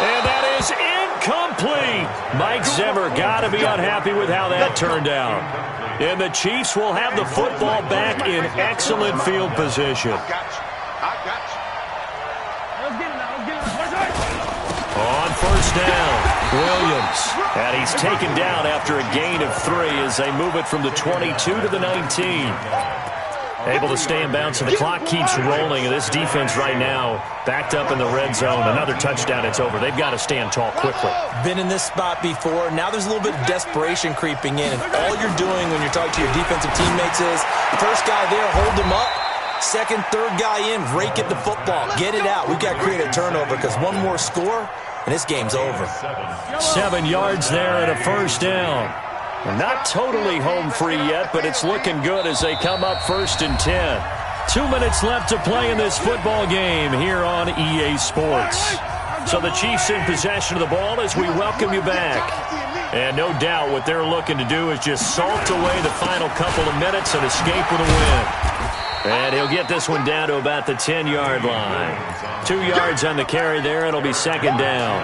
And that is incomplete. Mike Zimmer got to be unhappy with how that turned out. And the Chiefs will have the football back in excellent field position. On first down, Williams. And he's taken down after a gain of 3 as they move it from the 22 to the 19. Able to stay in bounds, so the clock keeps rolling. And this defense right now backed up in the red zone. Another touchdown, it's over. They've got to stand tall quickly. Been in this spot before. Now there's a little bit of desperation creeping in. And all you're doing when you're talking to your defensive teammates is, first guy there, hold him up. Second, third guy in, rake at the football. Get it out. We've got to create a turnover because one more score, and this game's over. 7 yards there and a first down. Not totally home free yet, but it's looking good as they come up first and 10. 2 minutes left to play in this football game here on EA Sports. So the Chiefs in possession of the ball as we welcome you back. And no doubt what they're looking to do is just salt away the final couple of minutes and escape with a win. And he'll get this one down to about the 10-yard line. 2 yards on the carry there. It'll be second down.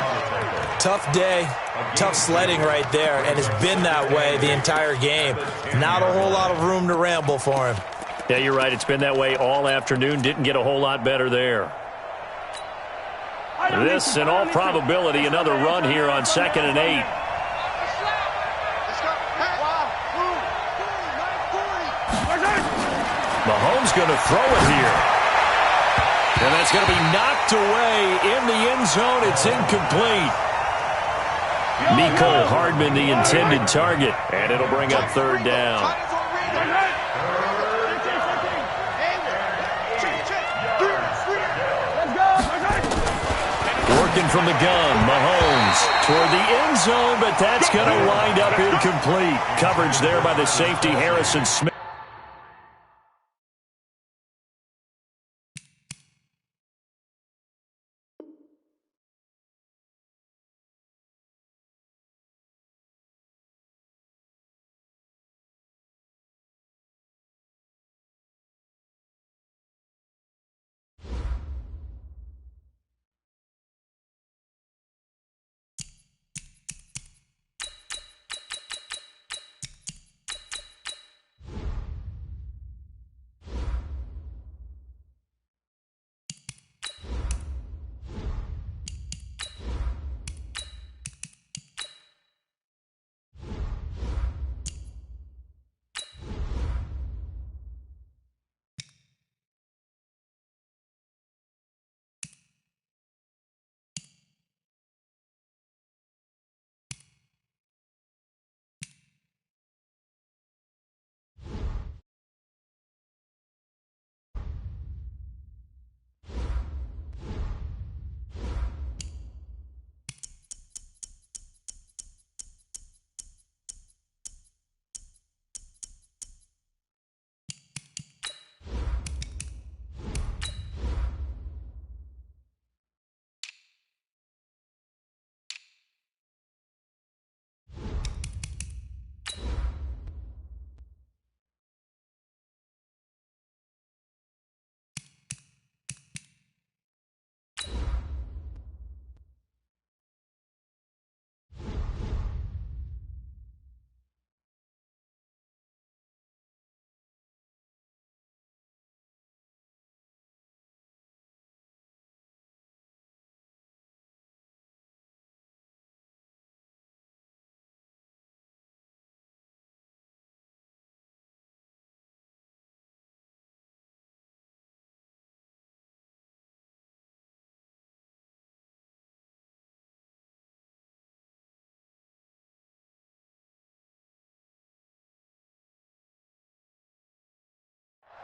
Tough day, tough sledding right there, and it's been that way the entire game. Not a whole lot of room to ramble for him. Yeah, you're right. It's been that way all afternoon. Didn't get a whole lot better there. This, in all probability, another run here on 2nd and 8. Mahomes going to throw it here. And that's going to be knocked away in the end zone. It's incomplete. Mecole Hardman, the intended target. And it'll bring up third down. Working from the gun, Mahomes toward the end zone, but that's going to wind up incomplete. Coverage there by the safety, Harrison Smith.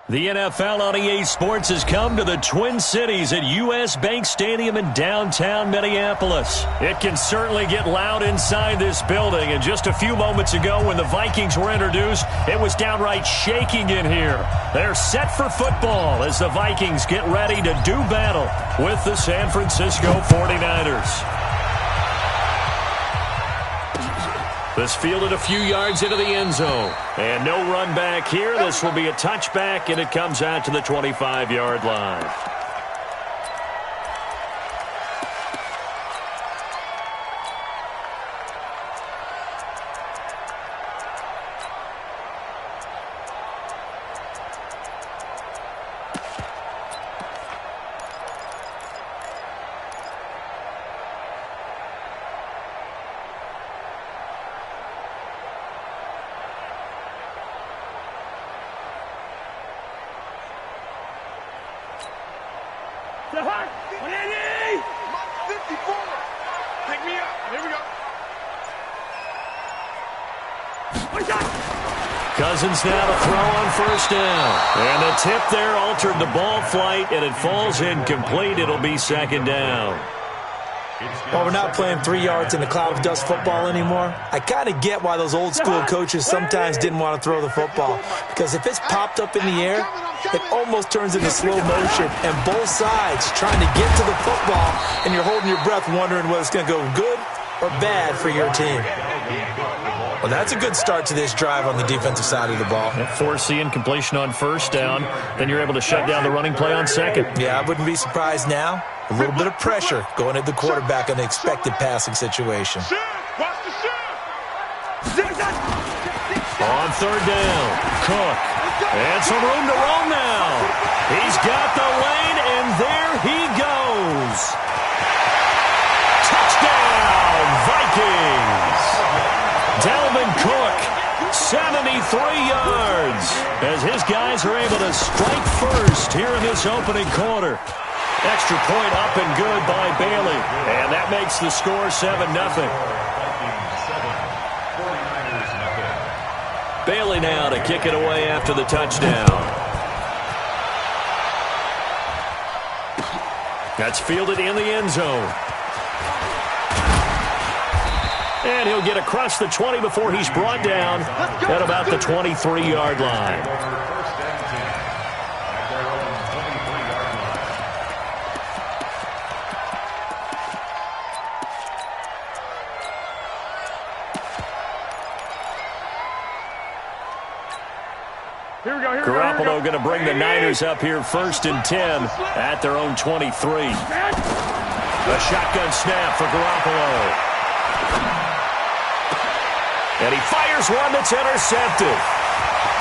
The NFL on EA Sports has come to the Twin Cities at U.S. Bank Stadium in downtown Minneapolis. It can certainly get loud inside this building, and just a few moments ago when the Vikings were introduced, it was downright shaking in here. They're set for football as the Vikings get ready to do battle with the San Francisco 49ers. This fielded a few yards into the end zone. And no run back here. This will be a touchback, and it comes out to the 25-yard line. Cousins now to throw on first down. And the tip there altered the ball flight, and it falls incomplete. It'll be second down. Well, we're not playing 3 yards in a cloud of dust football anymore. I kind of get why those old school coaches sometimes didn't want to throw the football. Because if it's popped up in the air, it almost turns into slow motion. And both sides trying to get to the football, and you're holding your breath wondering whether it's going to go good or bad for your team. Well, that's a good start to this drive on the defensive side of the ball. Force incompletion on first down. Then you're able to shut down the running play on second. Yeah, I wouldn't be surprised now. A little bit of pressure going at the quarterback in an expected passing situation. On third down, Cook. And some room to roam now. He's got the lane, and there he goes. Touchdown, Vikings. Dalvin Cook, 73 yards, as his guys are able to strike first here in this opening quarter. Extra point up and good by Bailey, and that makes the score 7-0. Bailey now to kick it away after the touchdown. That's fielded in the end zone. And he'll get across the 20 before he's brought down at about the 23-yard line. Garoppolo going to bring the Niners up here first and 10 at their own 23. A shotgun snap for Garoppolo. And he fires one that's intercepted.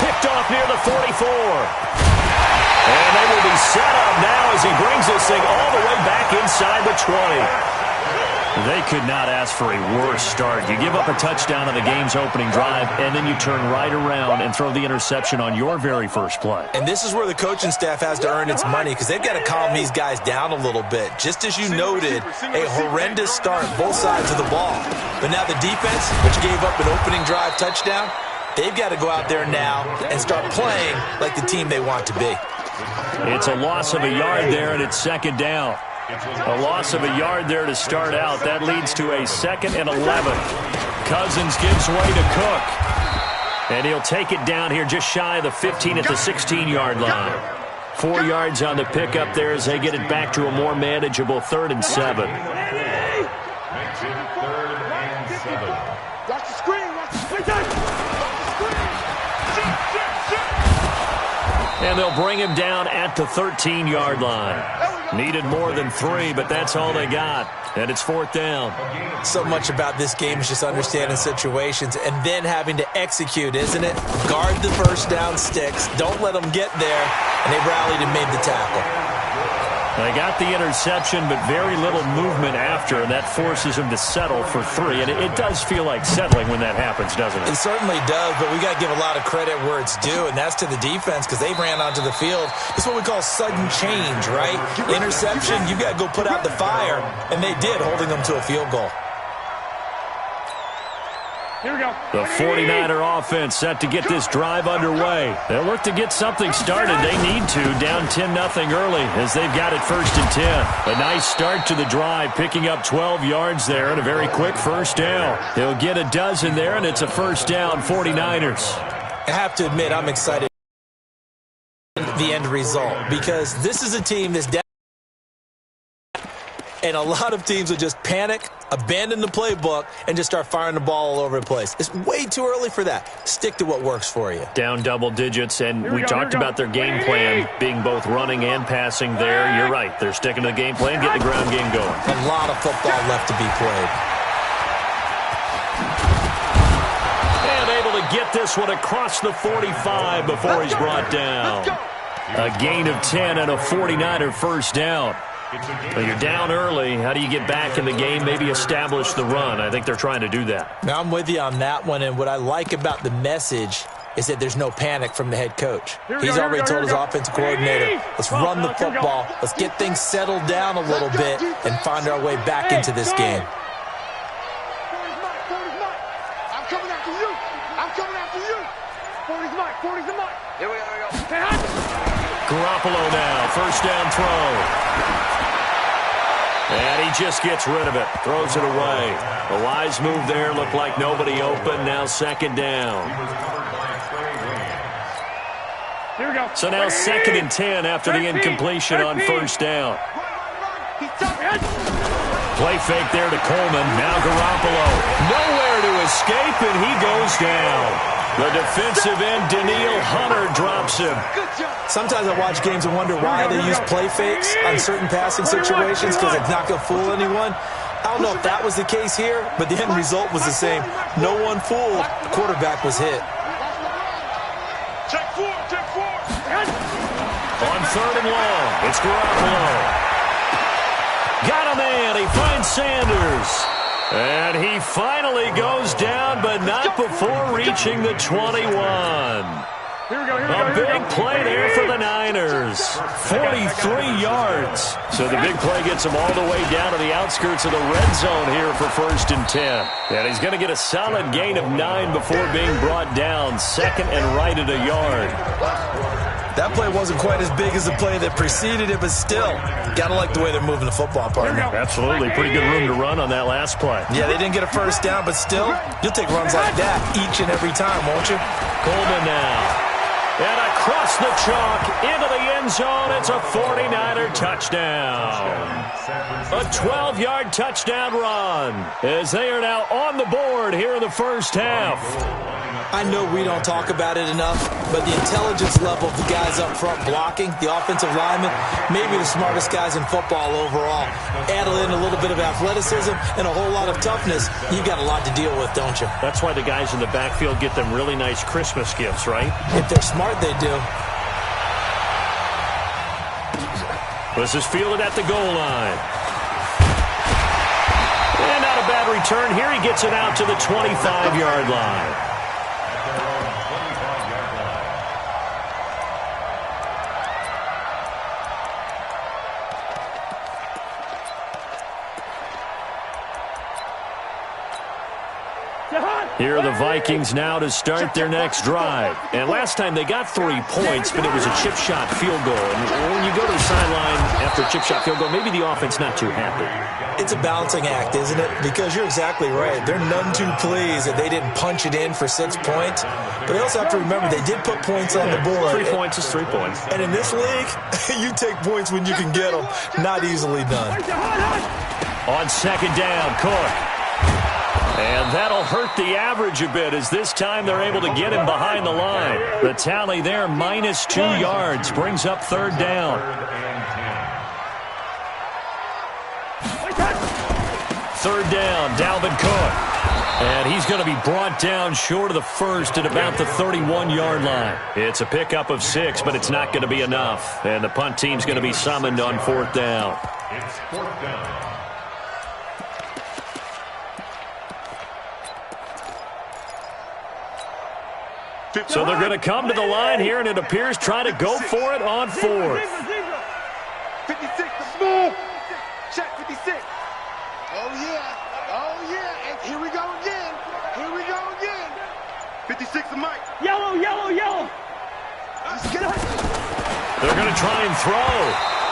Picked off near the 44. And they will be set up now as he brings this thing all the way back inside the 20. They could not ask for a worse start. You give up a touchdown on the game's opening drive, and then you turn right around and throw the interception on your very first play. And this is where the coaching staff has to earn its money, because they've got to calm these guys down a little bit. Just as you noted, a horrendous start both sides of the ball. But now the defense, which gave up an opening drive touchdown, they've got to go out there now and start playing like the team they want to be. It's a loss of a yard there, and it's second down. A loss of a yard there to start out. That leads to a 2nd and 11. Cousins gives way to Cook. And he'll take it down here just shy of the 15 at the 16-yard line. 4 yards on the pickup there as they get it back to a more manageable 3rd and 7. Makes it 3rd and 7. Watch the screen. Watch the screen. And they'll bring him down at the 13-yard line. Needed more than 3, but that's all they got. And it's 4th down. So much about this game is just understanding situations and then having to execute, isn't it? Guard the first down sticks. Don't let them get there. And they rallied and made the tackle. They got the interception, but very little movement after, and that forces them to settle for 3. And it does feel like settling when that happens, doesn't it? It certainly does, but we got to give a lot of credit where it's due, and that's to the defense because they ran onto the field. It's what we call sudden change, right? Interception, you got to go put out the fire, and they did, holding them to a field goal. Here we go. The 49er offense set to get this drive underway. They'll look to get something started. They need to, down 10-0 early as they've got it 1st and 10. A nice start to the drive, picking up 12 yards there and a very quick first down. He'll get a dozen there, and it's a first down, 49ers. I have to admit, I'm excited the end result because this is a team that's down. And a lot of teams will just panic, abandon the playbook, and just start firing the ball all over the place. It's way too early for that. Stick to what works for you. Down double digits, and we talked about their game plan being both running and passing there. You're right. They're sticking to the game plan, getting the ground game going. A lot of football left to be played. And able to get this one across the 45 before he's brought down. A gain of 10 and a 49er first down. Well, you're down early. How do you get back in the game, maybe establish the run? I think they're trying to do that. Now, I'm with you on that one, and what I like about the message is that there's no panic from the head coach. He's already told his offensive coordinator, let's run the football, let's get things settled down a little bit and find our way back into this game. I'm coming after you. I'm coming after you. 40's Mike. 40's the Mike. Here we go. Garoppolo now, first down throw. And he just gets rid of it, throws it away. A wise move there, looked like nobody open, now 2nd down. Here we go. So now 2nd and 10 after the incompletion on first down. Play fake there to Coleman, now Garoppolo. Nowhere to escape, and he goes down. The defensive end, Daniil Hunter, drops him. Sometimes I watch games and wonder why they use play fakes on certain passing situations because it's not going to fool anyone. I don't know if that was the case here, but the end result was the same. No one fooled. The quarterback was hit. Check four. On 3rd and long, it's Garoppolo. Got a man. He finds Sanders. And he finally goes down, but not before reaching the 21. A big play there for the Niners. 43 yards. So the big play gets him all the way down to the outskirts of the red zone here for 1st and 10. And he's going to get a solid gain of 9 before being brought down. 2nd and right at a yard. That play wasn't quite as big as the play that preceded it, but still, got to like the way they're moving the football, partner. Absolutely. Pretty good room to run on that last play. Yeah, they didn't get a first down, but still, you'll take runs like that each and every time, won't you? Coleman now. And across the chalk, into the end zone, it's a 49er touchdown. A 12-yard touchdown run as they are now on the board here in the first half. I know we don't talk about it enough, but the intelligence level of the guys up front blocking, the offensive linemen, maybe the smartest guys in football overall. Add in a little bit of athleticism and a whole lot of toughness, you got a lot to deal with, don't you? That's why the guys in the backfield get them really nice Christmas gifts, right? If they're smart, they do. This is fielded at the goal line. And not a bad return here. He gets it out to the 25-yard line. Here are the Vikings now to start their next drive. And last time they got 3 points, but it was a chip shot field goal. And when you go to the sideline after a chip shot field goal, maybe the offense not too happy. It's a balancing act, isn't it? Because you're exactly right. They're none too pleased that they didn't punch it in for 6 points. But they also have to remember they did put points on the board. 3 points is 3 points. And in this league, you take points when you can get them. Not easily done. On 2nd down, Cook. And that'll hurt the average a bit as this time they're able to get him behind the line. The tally there, minus 2 yards, brings up 3rd down. 3rd down, Dalvin Cook. And he's going to be brought down short of the first at about the 31-yard line. It's a pickup of 6, but it's not going to be enough. And the punt team's going to be summoned on 4th down. It's 4th down. So they're going to come to the line here, and it appears trying to go for it on 4th. 56, the move. Check 56. Oh, yeah. And here we go again. 56 to Mike. Yellow, yellow, yellow. They're going to try and throw.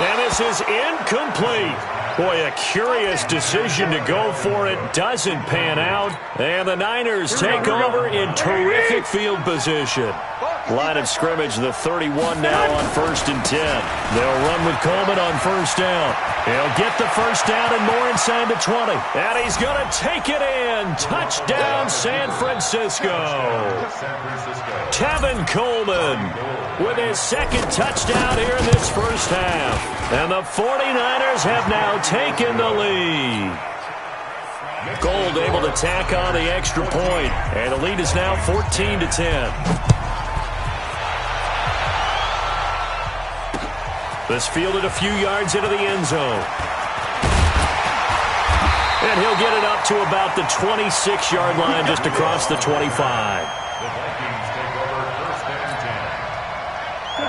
And this is incomplete. Boy, a curious decision to go for it. Doesn't pan out. And the Niners take over in terrific field position. Line of scrimmage, the 31 now on 1st and 10. They'll run with Coleman on 1st down. He'll get the 1st down and more inside the 20. And he's going to take it in. Touchdown, San Francisco. Tevin Coleman with his 2nd touchdown here in this first half. And the 49ers have now taken the lead. Gold able to tack on the extra point. And the lead is now 14-10. This fielded a few yards into the end zone. And he'll get it up to about the 26-yard line just across the 25.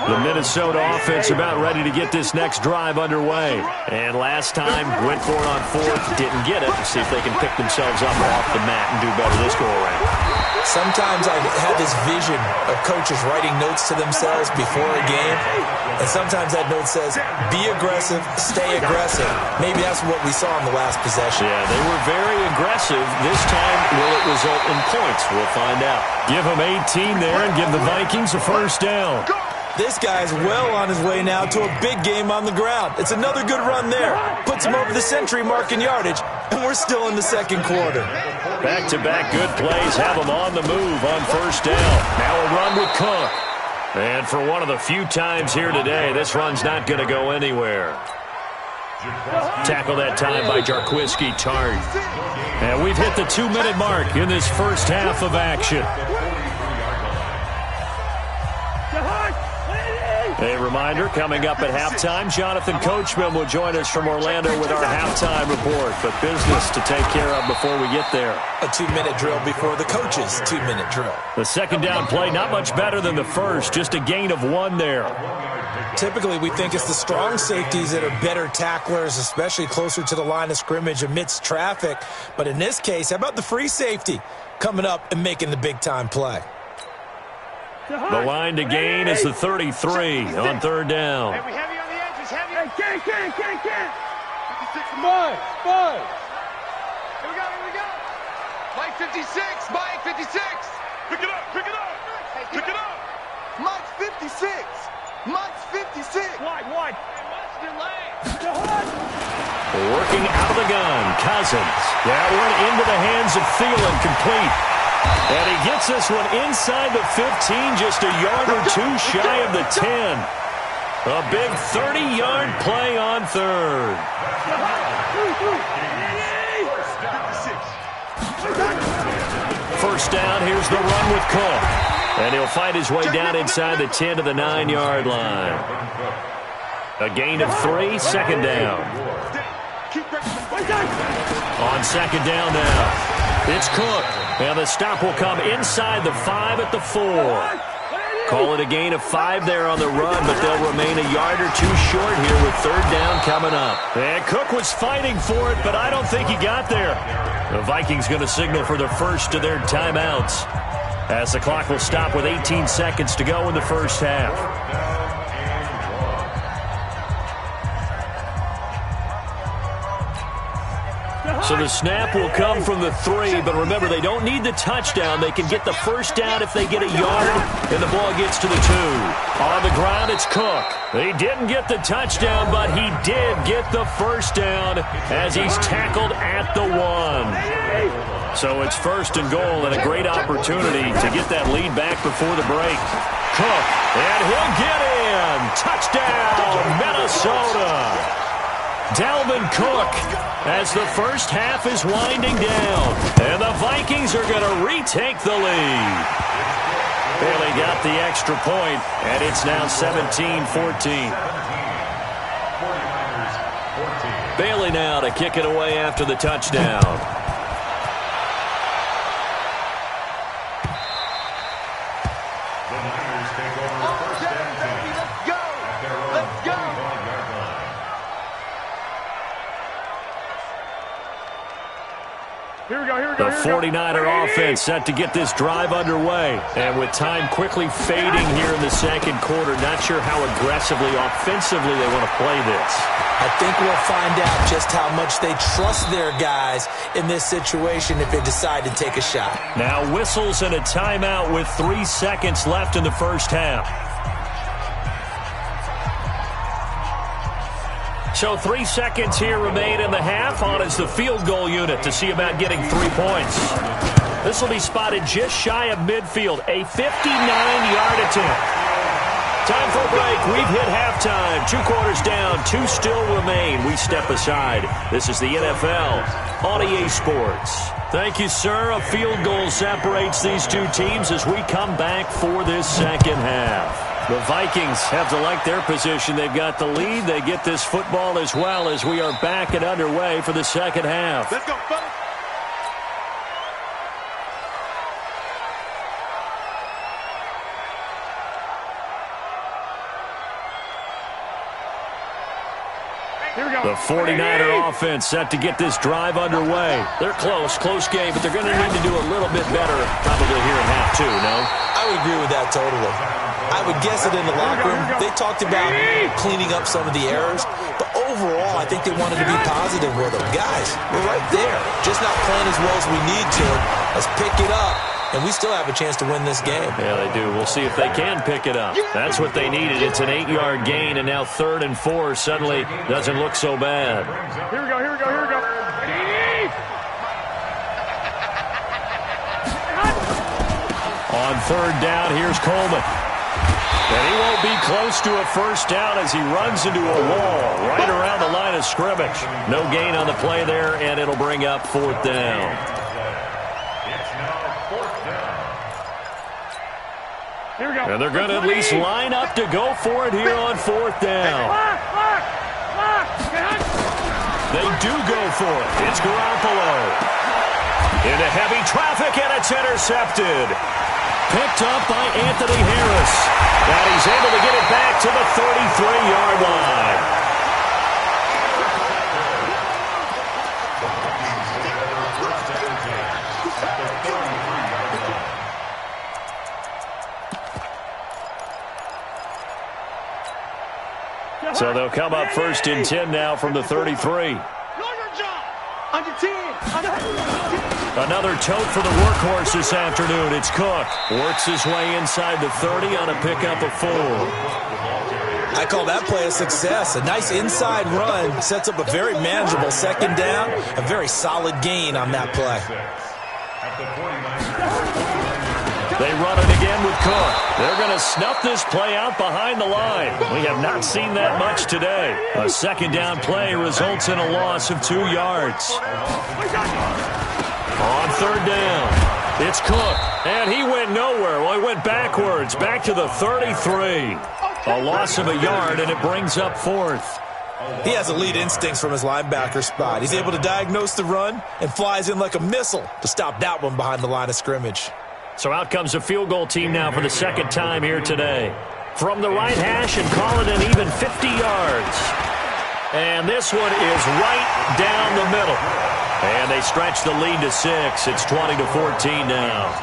The Minnesota offense about ready to get this next drive underway. And last time, went for it on 4th, didn't get it. Let's see if they can pick themselves up off the mat and do better this go-around. Sometimes I have this vision of coaches writing notes to themselves before a game, and sometimes that note says, be aggressive, stay aggressive. Maybe that's what we saw in the last possession. Yeah, they were very aggressive. This time, will it result in points? We'll find out. Give them 18 there and give the Vikings a 1st down. This guy's well on his way now to a big game on the ground. It's another good run there. Puts him over the century mark in yardage, and we're still in the 2nd quarter. Back-to-back good plays have them on the move on 1st down. Now a run with Cook. And for one of the few times here today, this run's not going to go anywhere. Tackle that time by Jarquiski Tart. And we've hit the 2-minute mark in this first half of action. A reminder, coming up at halftime, Jonathan Coachman will join us from Orlando with our halftime report. But business to take care of before we get there. A 2-minute drill before the coach's 2-minute drill. The 2nd down play, not much better than the first, just a gain of 1 there. Typically, we think it's the strong safeties that are better tacklers, especially closer to the line of scrimmage amidst traffic. But in this case, how about the free safety coming up and making the big-time play? The line to gain is the 33 on 3rd down. Hey, we heavy on the edges, heavy. Hey, can't. 56 Mike. Here we go. Mike 56. Mike 56. Pick it up. Pick it up. Mike's 56. Mike's 56. Wide. Working out of the gun, Cousins. That one into the hands of Thielen, complete. And he gets this one inside the 15, just a yard or 2 shy of the 10. A big 30-yard play on 3rd. First down, here's the run with Cook. And he'll find his way down inside the 10 to the 9-yard line. A gain of 3, 2nd down. On 2nd down now. It's Cook. And the stop will come inside the 5 at the 4. Call it a gain of 5 there on the run, but they'll remain a yard or 2 short here with 3rd down coming up. And Cook was fighting for it, but I don't think he got there. The Vikings going to signal for the first of their timeouts, as the clock will stop with 18 seconds to go in the first half. So the snap will come from the 3, but remember, they don't need the touchdown. They can get the 1st down if they get a yard, and the ball gets to the 2. On the ground, it's Cook. He didn't get the touchdown, but he did get the 1st down as he's tackled at the 1. So it's 1st and goal, and a great opportunity to get that lead back before the break. Cook, and he'll get in. Touchdown, Minnesota. Dalvin Cook, as the first half is winding down, and the Vikings are going to retake the lead. Bailey got the extra point, and it's now 17-14. Bailey now to kick it away after the touchdown. The 49er offense set to get this drive underway. And with time quickly fading here in the second quarter, not sure how aggressively, offensively they want to play this. I think we'll find out just how much they trust their guys in this situation if they decide to take a shot. Now whistles and a timeout with 3 seconds left in the first half. So 3 seconds here remain in the half. On is the field goal unit to see about getting 3 points. This will be spotted just shy of midfield. A 59-yard attempt. Time for a break. We've hit halftime. 2 quarters down. 2 still remain. We step aside. This is the NFL on EA Sports. Thank you, sir. A field goal separates these two teams as we come back for this second half. The Vikings have to like their position. They've got the lead. They get this football as well as we are back and underway for the second half. Let's go, fellas. The 49er offense set to get this drive underway. They're close game, but they're going to need to do a little bit better probably here in half 2, no? I would agree with that totally. I would guess it in the locker room. They talked about cleaning up some of the errors, but overall, I think they wanted to be positive with them. Guys, we're right there. Just not playing as well as we need to. Let's pick it up. And we still have a chance to win this game. Yeah, they do. We'll see if they can pick it up. That's what they needed. It's an 8-yard gain, and now 3rd and 4 suddenly doesn't look so bad. Here we go. On 3rd down, here's Coleman. And he won't be close to a first down as he runs into a wall right around the line of scrimmage. No gain on the play there, and it'll bring up 4th down. And they're going to at least line up to go for it here on 4th down. They do go for it. It's Garoppolo. Into heavy traffic, and it's intercepted. Picked up by Anthony Harris. And he's able to get it back to the 33-yard line. So they'll come up 1st and 10 now from the 33. Another tote for the workhorse this afternoon. It's Cook. Works his way inside the 30 on a pickup of 4. I call that play a success. A nice inside run sets up a very manageable 2nd down. A very solid gain on that play. They run it again with Cook. They're going to snuff this play out behind the line. We have not seen that much today. A 2nd down play results in a loss of 2 yards. On 3rd down, it's Cook. And he went nowhere. Well, he went backwards, back to the 33. A loss of a yard, and it brings up 4th. He has elite instincts from his linebacker spot. He's able to diagnose the run and flies in like a missile to stop that one behind the line of scrimmage. So out comes a field goal team now for the 2nd time here today. From the right hash and call it an even 50 yards. And this one is right down the middle. And they stretch the lead to 6. It's 20-14 now.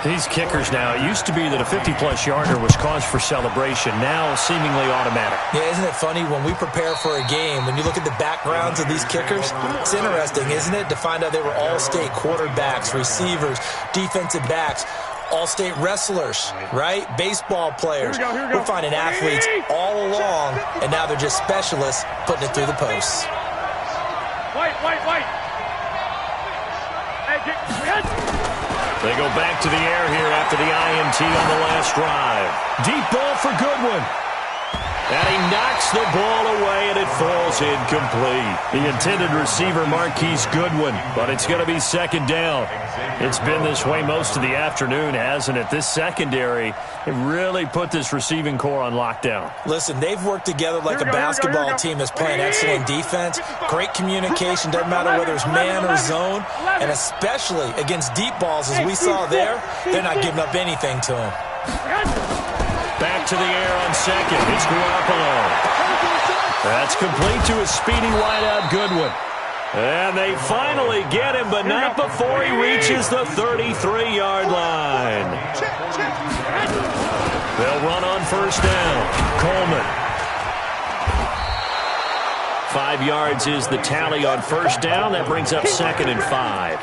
These kickers now, it used to be that a 50-plus yarder was cause for celebration. Now seemingly automatic. Yeah, isn't it funny when we prepare for a game, when you look at the backgrounds of these kickers, it's interesting, isn't it, to find out they were all-state quarterbacks, receivers, defensive backs, all-state wrestlers, right? Baseball players. We're finding athletes all along, and now they're just specialists putting it through the posts. White. They go back to the air here after the INT on the last drive. Deep ball for Goodwin. And he knocks the ball away, and it falls incomplete. The intended receiver, Marquise Goodwin, but it's going to be 2nd down. It's been this way most of the afternoon, hasn't it? This secondary, it really put this receiving core on lockdown. Listen, they've worked together like a basketball team that's playing excellent defense. Great communication, doesn't matter whether it's man or zone, and especially against deep balls, as we saw there, they're not giving up anything to them. Back to the air on 2nd. It's Garoppolo. That's complete to a speedy wideout Goodwin. And they finally get him, but not before he reaches the 33-yard line. They'll run on first down. Coleman. 5 yards is the tally on first down. That brings up 2nd and 5.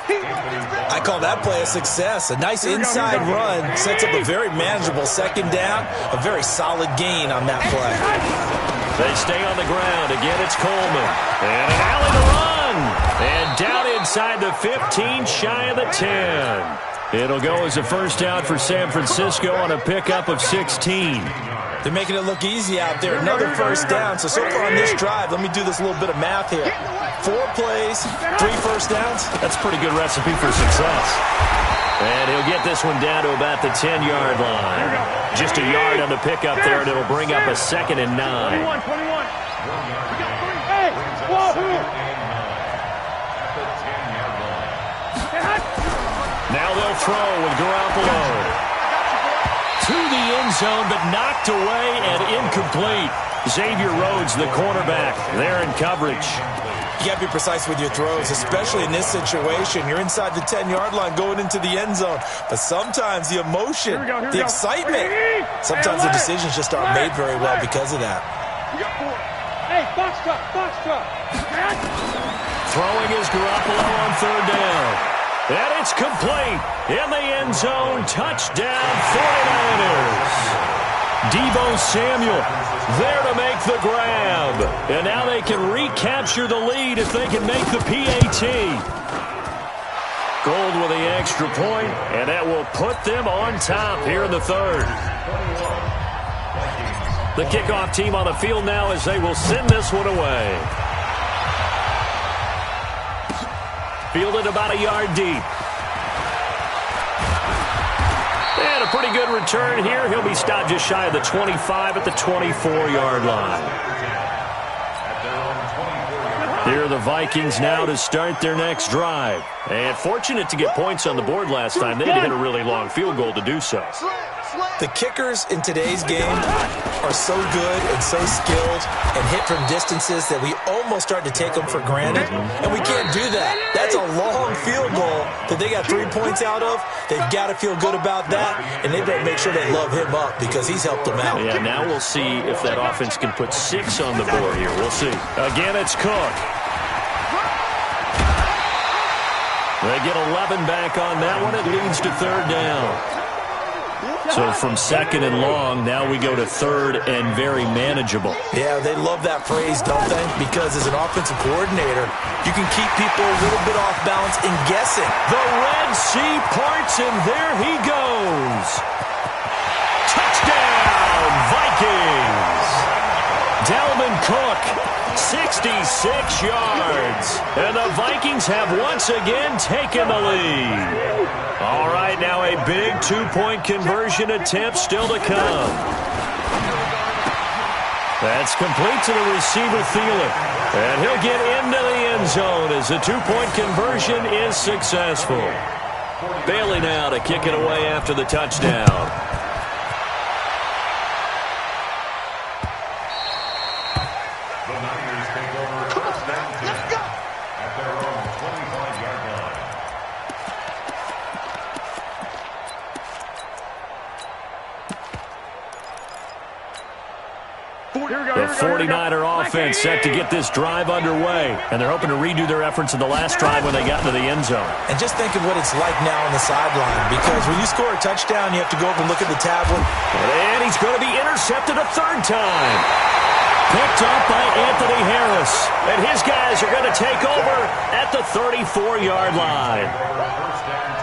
I call that play a success. A nice inside run sets up a very manageable second down. A very solid gain on that play. They stay on the ground. Again, it's Coleman. And an alley to run. And down inside the 15, shy of the 10. It'll go as a first down for San Francisco on a pickup of 16. They're making it look easy out there. Another first down. So far on this drive, let me do this little bit of math here. 4 plays, 3 first downs. That's a pretty good recipe for success. And he'll get this one down to about the 10-yard line. Just a yard on the pickup there, and it'll bring up a 2nd and 9. 21. Hey, now they'll throw with Garoppolo. To the end zone, but knocked away and incomplete. Xavier Rhodes, the cornerback, there in coverage. You got to be precise with your throws, especially in this situation. You're inside the 10-yard line going into the end zone. But sometimes the emotion, the excitement, sometimes the decisions just aren't made very well because of that. Hey, box truck. Throwing is Garoppolo on third down. And it's complete. In the end zone, touchdown 49ers. Deebo Samuel there to make the grab. And now they can recapture the lead if they can make the PAT. Gold with the extra point, and that will put them on top here in the third. The kickoff team on the field now as they will send this one away. Fielded about a yard deep. And a pretty good return here. He'll be stopped just shy of the 25 at the 24-yard line. Here are the Vikings now to start their next drive. And fortunate to get points on the board last time. They had to hit a really long field goal to do so. The kickers in today's game are so good and so skilled and hit from distances that we almost start to take them for granted. And we can't do that. That's a long field goal that they got 3 points out of. They've got to feel good about that, and they better make sure they love him up because he's helped them out. Yeah, now we'll see if that offense can put 6 on the board here. We'll see. Again, it's Cook. They get 11 back on that one. It leads to third down. So from second and long, now we go to third and very manageable. Yeah, they love that phrase, don't they? Because as an offensive coordinator, you can keep people a little bit off balance and guessing. The Red Sea parts, and there he goes. Touchdown, Vikings. Dalvin Cook, 66 yards. And the Vikings have once again taken the lead. All right, now a big 2-point conversion attempt still to come. That's complete to the receiver, Thielen. And he'll get into the end zone as the 2-point conversion is successful. Bailey now to kick it away after the touchdown. The 49er offense set to get this drive underway, and they're hoping to redo their efforts in the last drive when they got into the end zone. And just think of what it's like now on the sideline, because when you score a touchdown, you have to go over and look at the tablet. And he's going to be intercepted a third time. Picked up by Anthony Harris, and his guys are going to take over at the 34-yard line.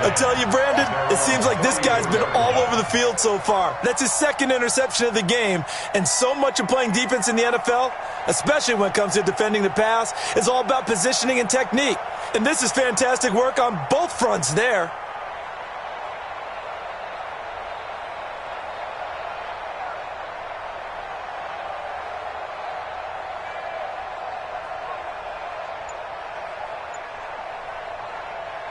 I tell you, Brandon, it seems like this guy's been all over the field so far. That's his second interception of the game. And so much of playing defense in the NFL, especially when it comes to defending the pass, is all about positioning and technique. And this is fantastic work on both fronts there.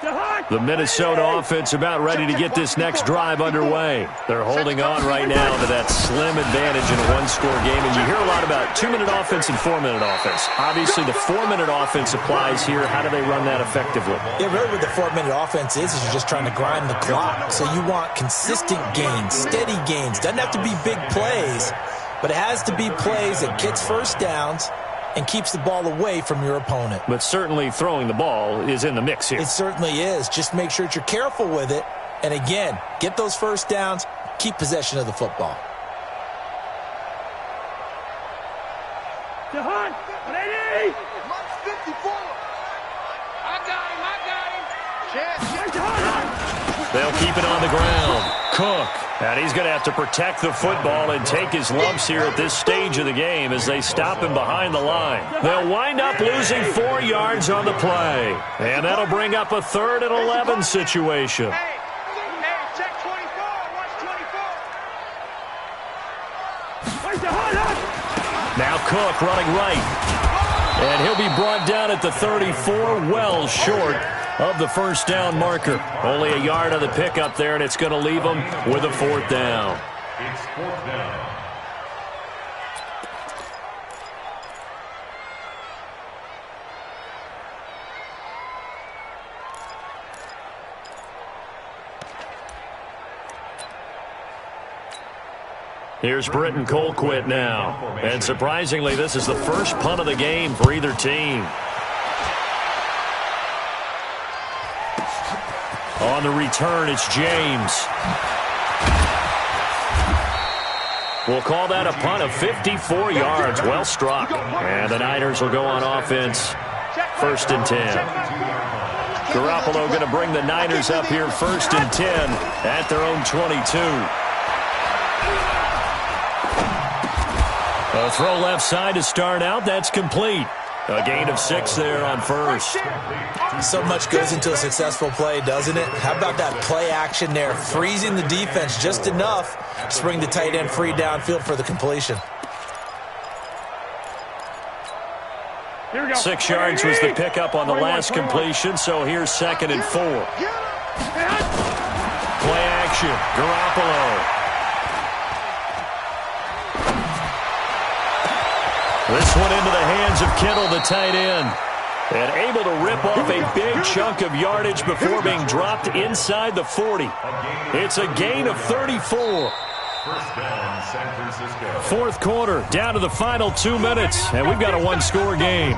The Minnesota offense about ready to get this next drive underway. They're holding on right now to that slim advantage in a one-score game. And you hear a lot about 2-minute offense and 4-minute offense. Obviously, the 4-minute offense applies here. How do they run that effectively? Yeah, really what the 4-minute offense is you're just trying to grind the clock. So you want consistent gains, steady gains. Doesn't have to be big plays, but it has to be plays that gets first downs and keeps the ball away from your opponent. But certainly throwing the ball is in the mix here. It certainly is. Just make sure that you're careful with it. And again, get those first downs, keep possession of the football. Jahan, ready? Mike's 54. I got him. They'll keep it on the ground. Cook. And he's going to have to protect the football and take his lumps here at this stage of the game as they stop him behind the line. They'll wind up losing 4 yards on the play. And that'll bring up a 3rd and 11 situation. Hey, check 24. Watch 24. Now Cook running right. And he'll be brought down at the 34, well short of the first down marker. Only a yard on the pickup there, and it's going to leave them with a 4th down. It's 4th down. Here's Britton Colquitt now. And surprisingly, this is the first punt of the game for either team. On the return, it's James. We'll call that a punt of 54 yards. Well struck. And the Niners will go on offense. 1st and 10. Garoppolo going to bring the Niners up here 1st and 10 at their own 22. A throw left side to start out. That's complete. A gain of 6 there on 1st. So much goes into a successful play, doesn't it? How about that play action there? Freezing the defense just enough to bring the tight end free downfield for the completion. 6 yards was the pickup on the last completion, so here's 2nd and 4. Play action. Garoppolo. This one into the hands of Kittle, the tight end. And able to rip off a big chunk of yardage before being dropped inside the 40. It's a gain of 34. First down, San Francisco. 4th quarter, down to the final 2 minutes, and we've got a one-score game.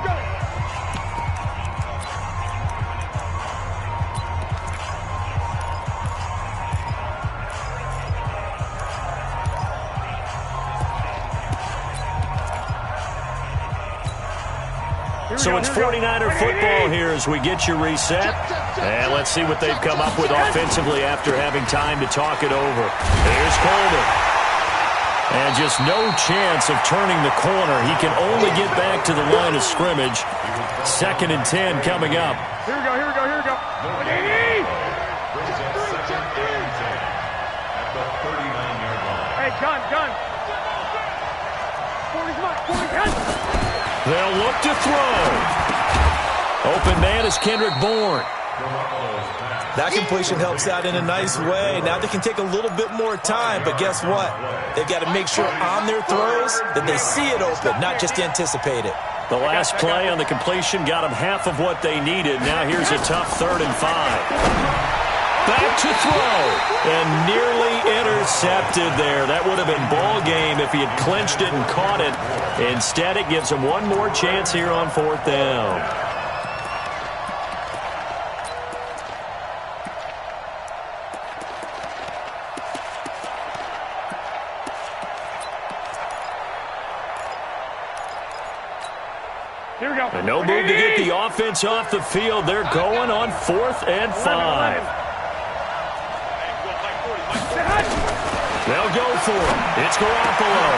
So it's 49er football here as we get you reset. And let's see what they've come up with offensively after having time to talk it over. Here's Coleman. And just no chance of turning the corner. He can only get back to the line of scrimmage. 2nd and 10 coming up. Here we go. Brings up 2nd and 10 at the 39-yard line. Hey, gun. 40 gun. They'll look to throw. Open man is Kendrick Bourne. That completion helps out in a nice way. Now they can take a little bit more time, but guess what? They've got to make sure on their throws that they see it open, not just anticipate it. The last play on the completion got them half of what they needed. Now here's a tough 3rd and 5. Back to throw, and nearly intercepted there. That would have been ball game if he had clinched it and caught it. Instead, it gives him one more chance here on 4th down. Here we go. And no move to get the offense off the field. They're going on 4th and 5. They'll go for it. It's Garoppolo.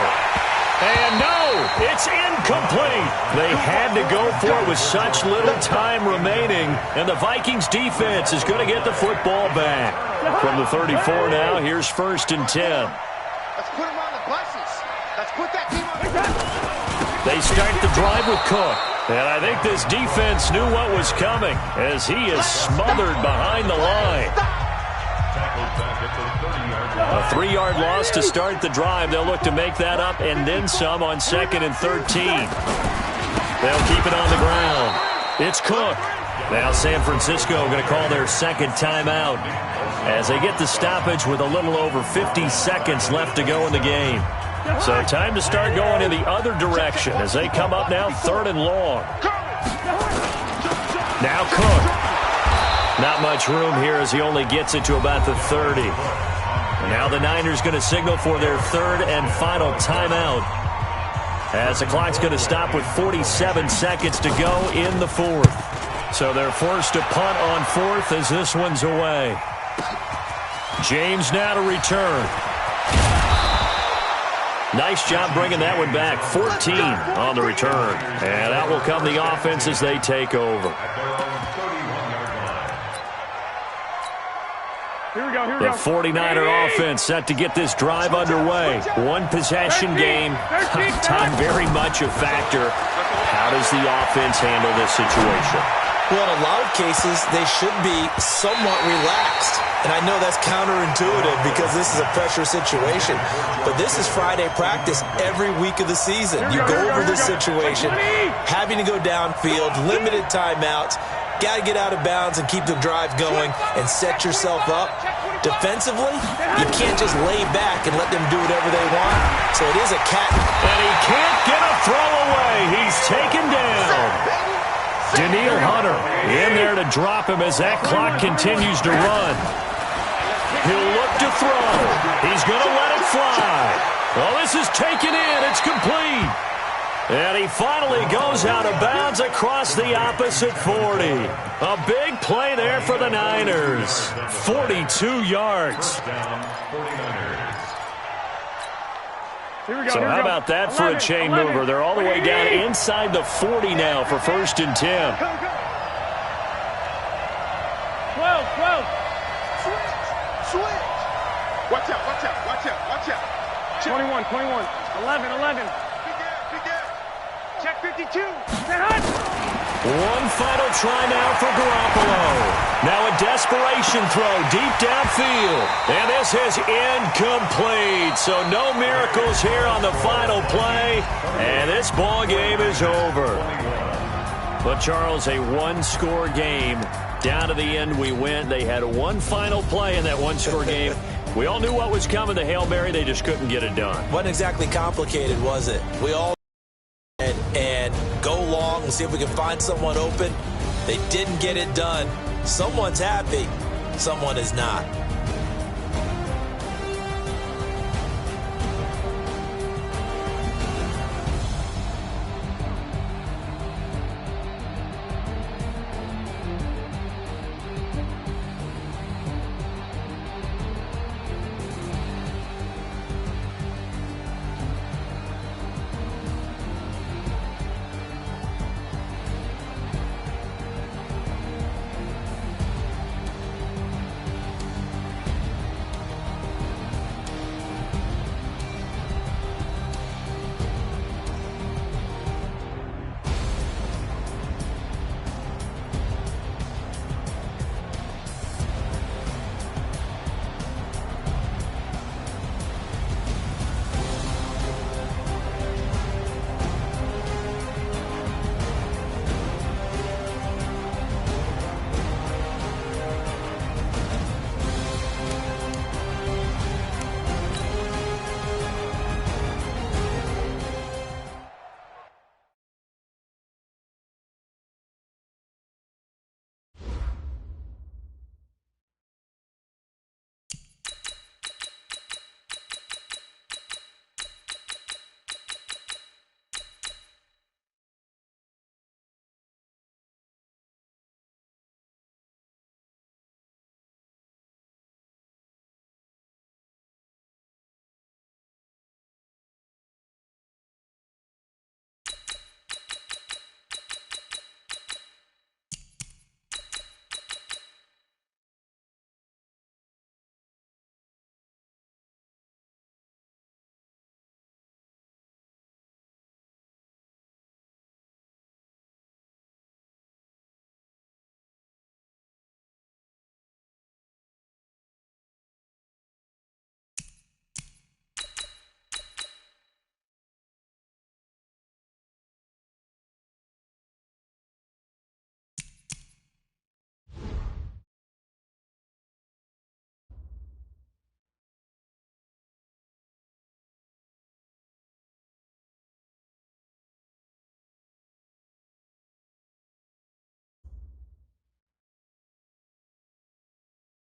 And no, it's incomplete. They had to go for it with such little time remaining. And the Vikings defense is going to get the football back. From the 34 now, here's 1st and 10. Let's put them on the buses. Let's put that team on the buses. They start the drive with Cook. And I think this defense knew what was coming as he is smothered behind the line. A 3-yard loss to start the drive. They'll look to make that up and then some on 2nd and 13. They'll keep it on the ground. It's Cook. Now San Francisco going to call their second timeout as they get the stoppage with a little over 50 seconds left to go in the game. So time to start going in the other direction as they come up now 3rd and long. Now Cook. Not much room here as he only gets it to about the 30. And now the Niners going to signal for their 3rd and final timeout as the clock's going to stop with 47 seconds to go in the 4th. So they're forced to punt on 4th as this one's away. James now to return. Nice job bringing that one back. 14 on the return. And out will come the offense as they take over. Here we go. The 49er offense set to get this drive underway. One possession game. Time very much a factor. How does the offense handle this situation? Well, in a lot of cases, they should be somewhat relaxed. And I know that's counterintuitive because this is a pressure situation. But this is Friday practice every week of the season. You go over this situation, having to go downfield, limited timeouts, got to get out of bounds and keep the drive going and set yourself up. Defensively, you can't just lay back and let them do whatever they want. So it is a cat. And he can't get a throw away. He's taken down. Daniil Hunter in there to drop him as that clock continues to run. He'll look to throw. He's going to let it fly. Well, this is taken in. It's complete. And he finally goes out of bounds across the opposite 40. A big play there for the Niners. 42 yards. So how about that for a chain mover? They're all the way down inside the 40 now for 1st and 10. 12. Switch. Watch out. 21. 11. Check 52. One final try now for Garoppolo. Now a desperation throw deep downfield. And this is incomplete. So no miracles here on the final play. And this ball game is over. But, Charles, a one-score game. Down to the end we went. They had one final play in that one-score game. We all knew what was coming. The Hail Mary, they just couldn't get it done. Wasn't exactly complicated, was it? We all and go long and see if we can find someone open. They didn't get it done. Someone's happy. Someone is not.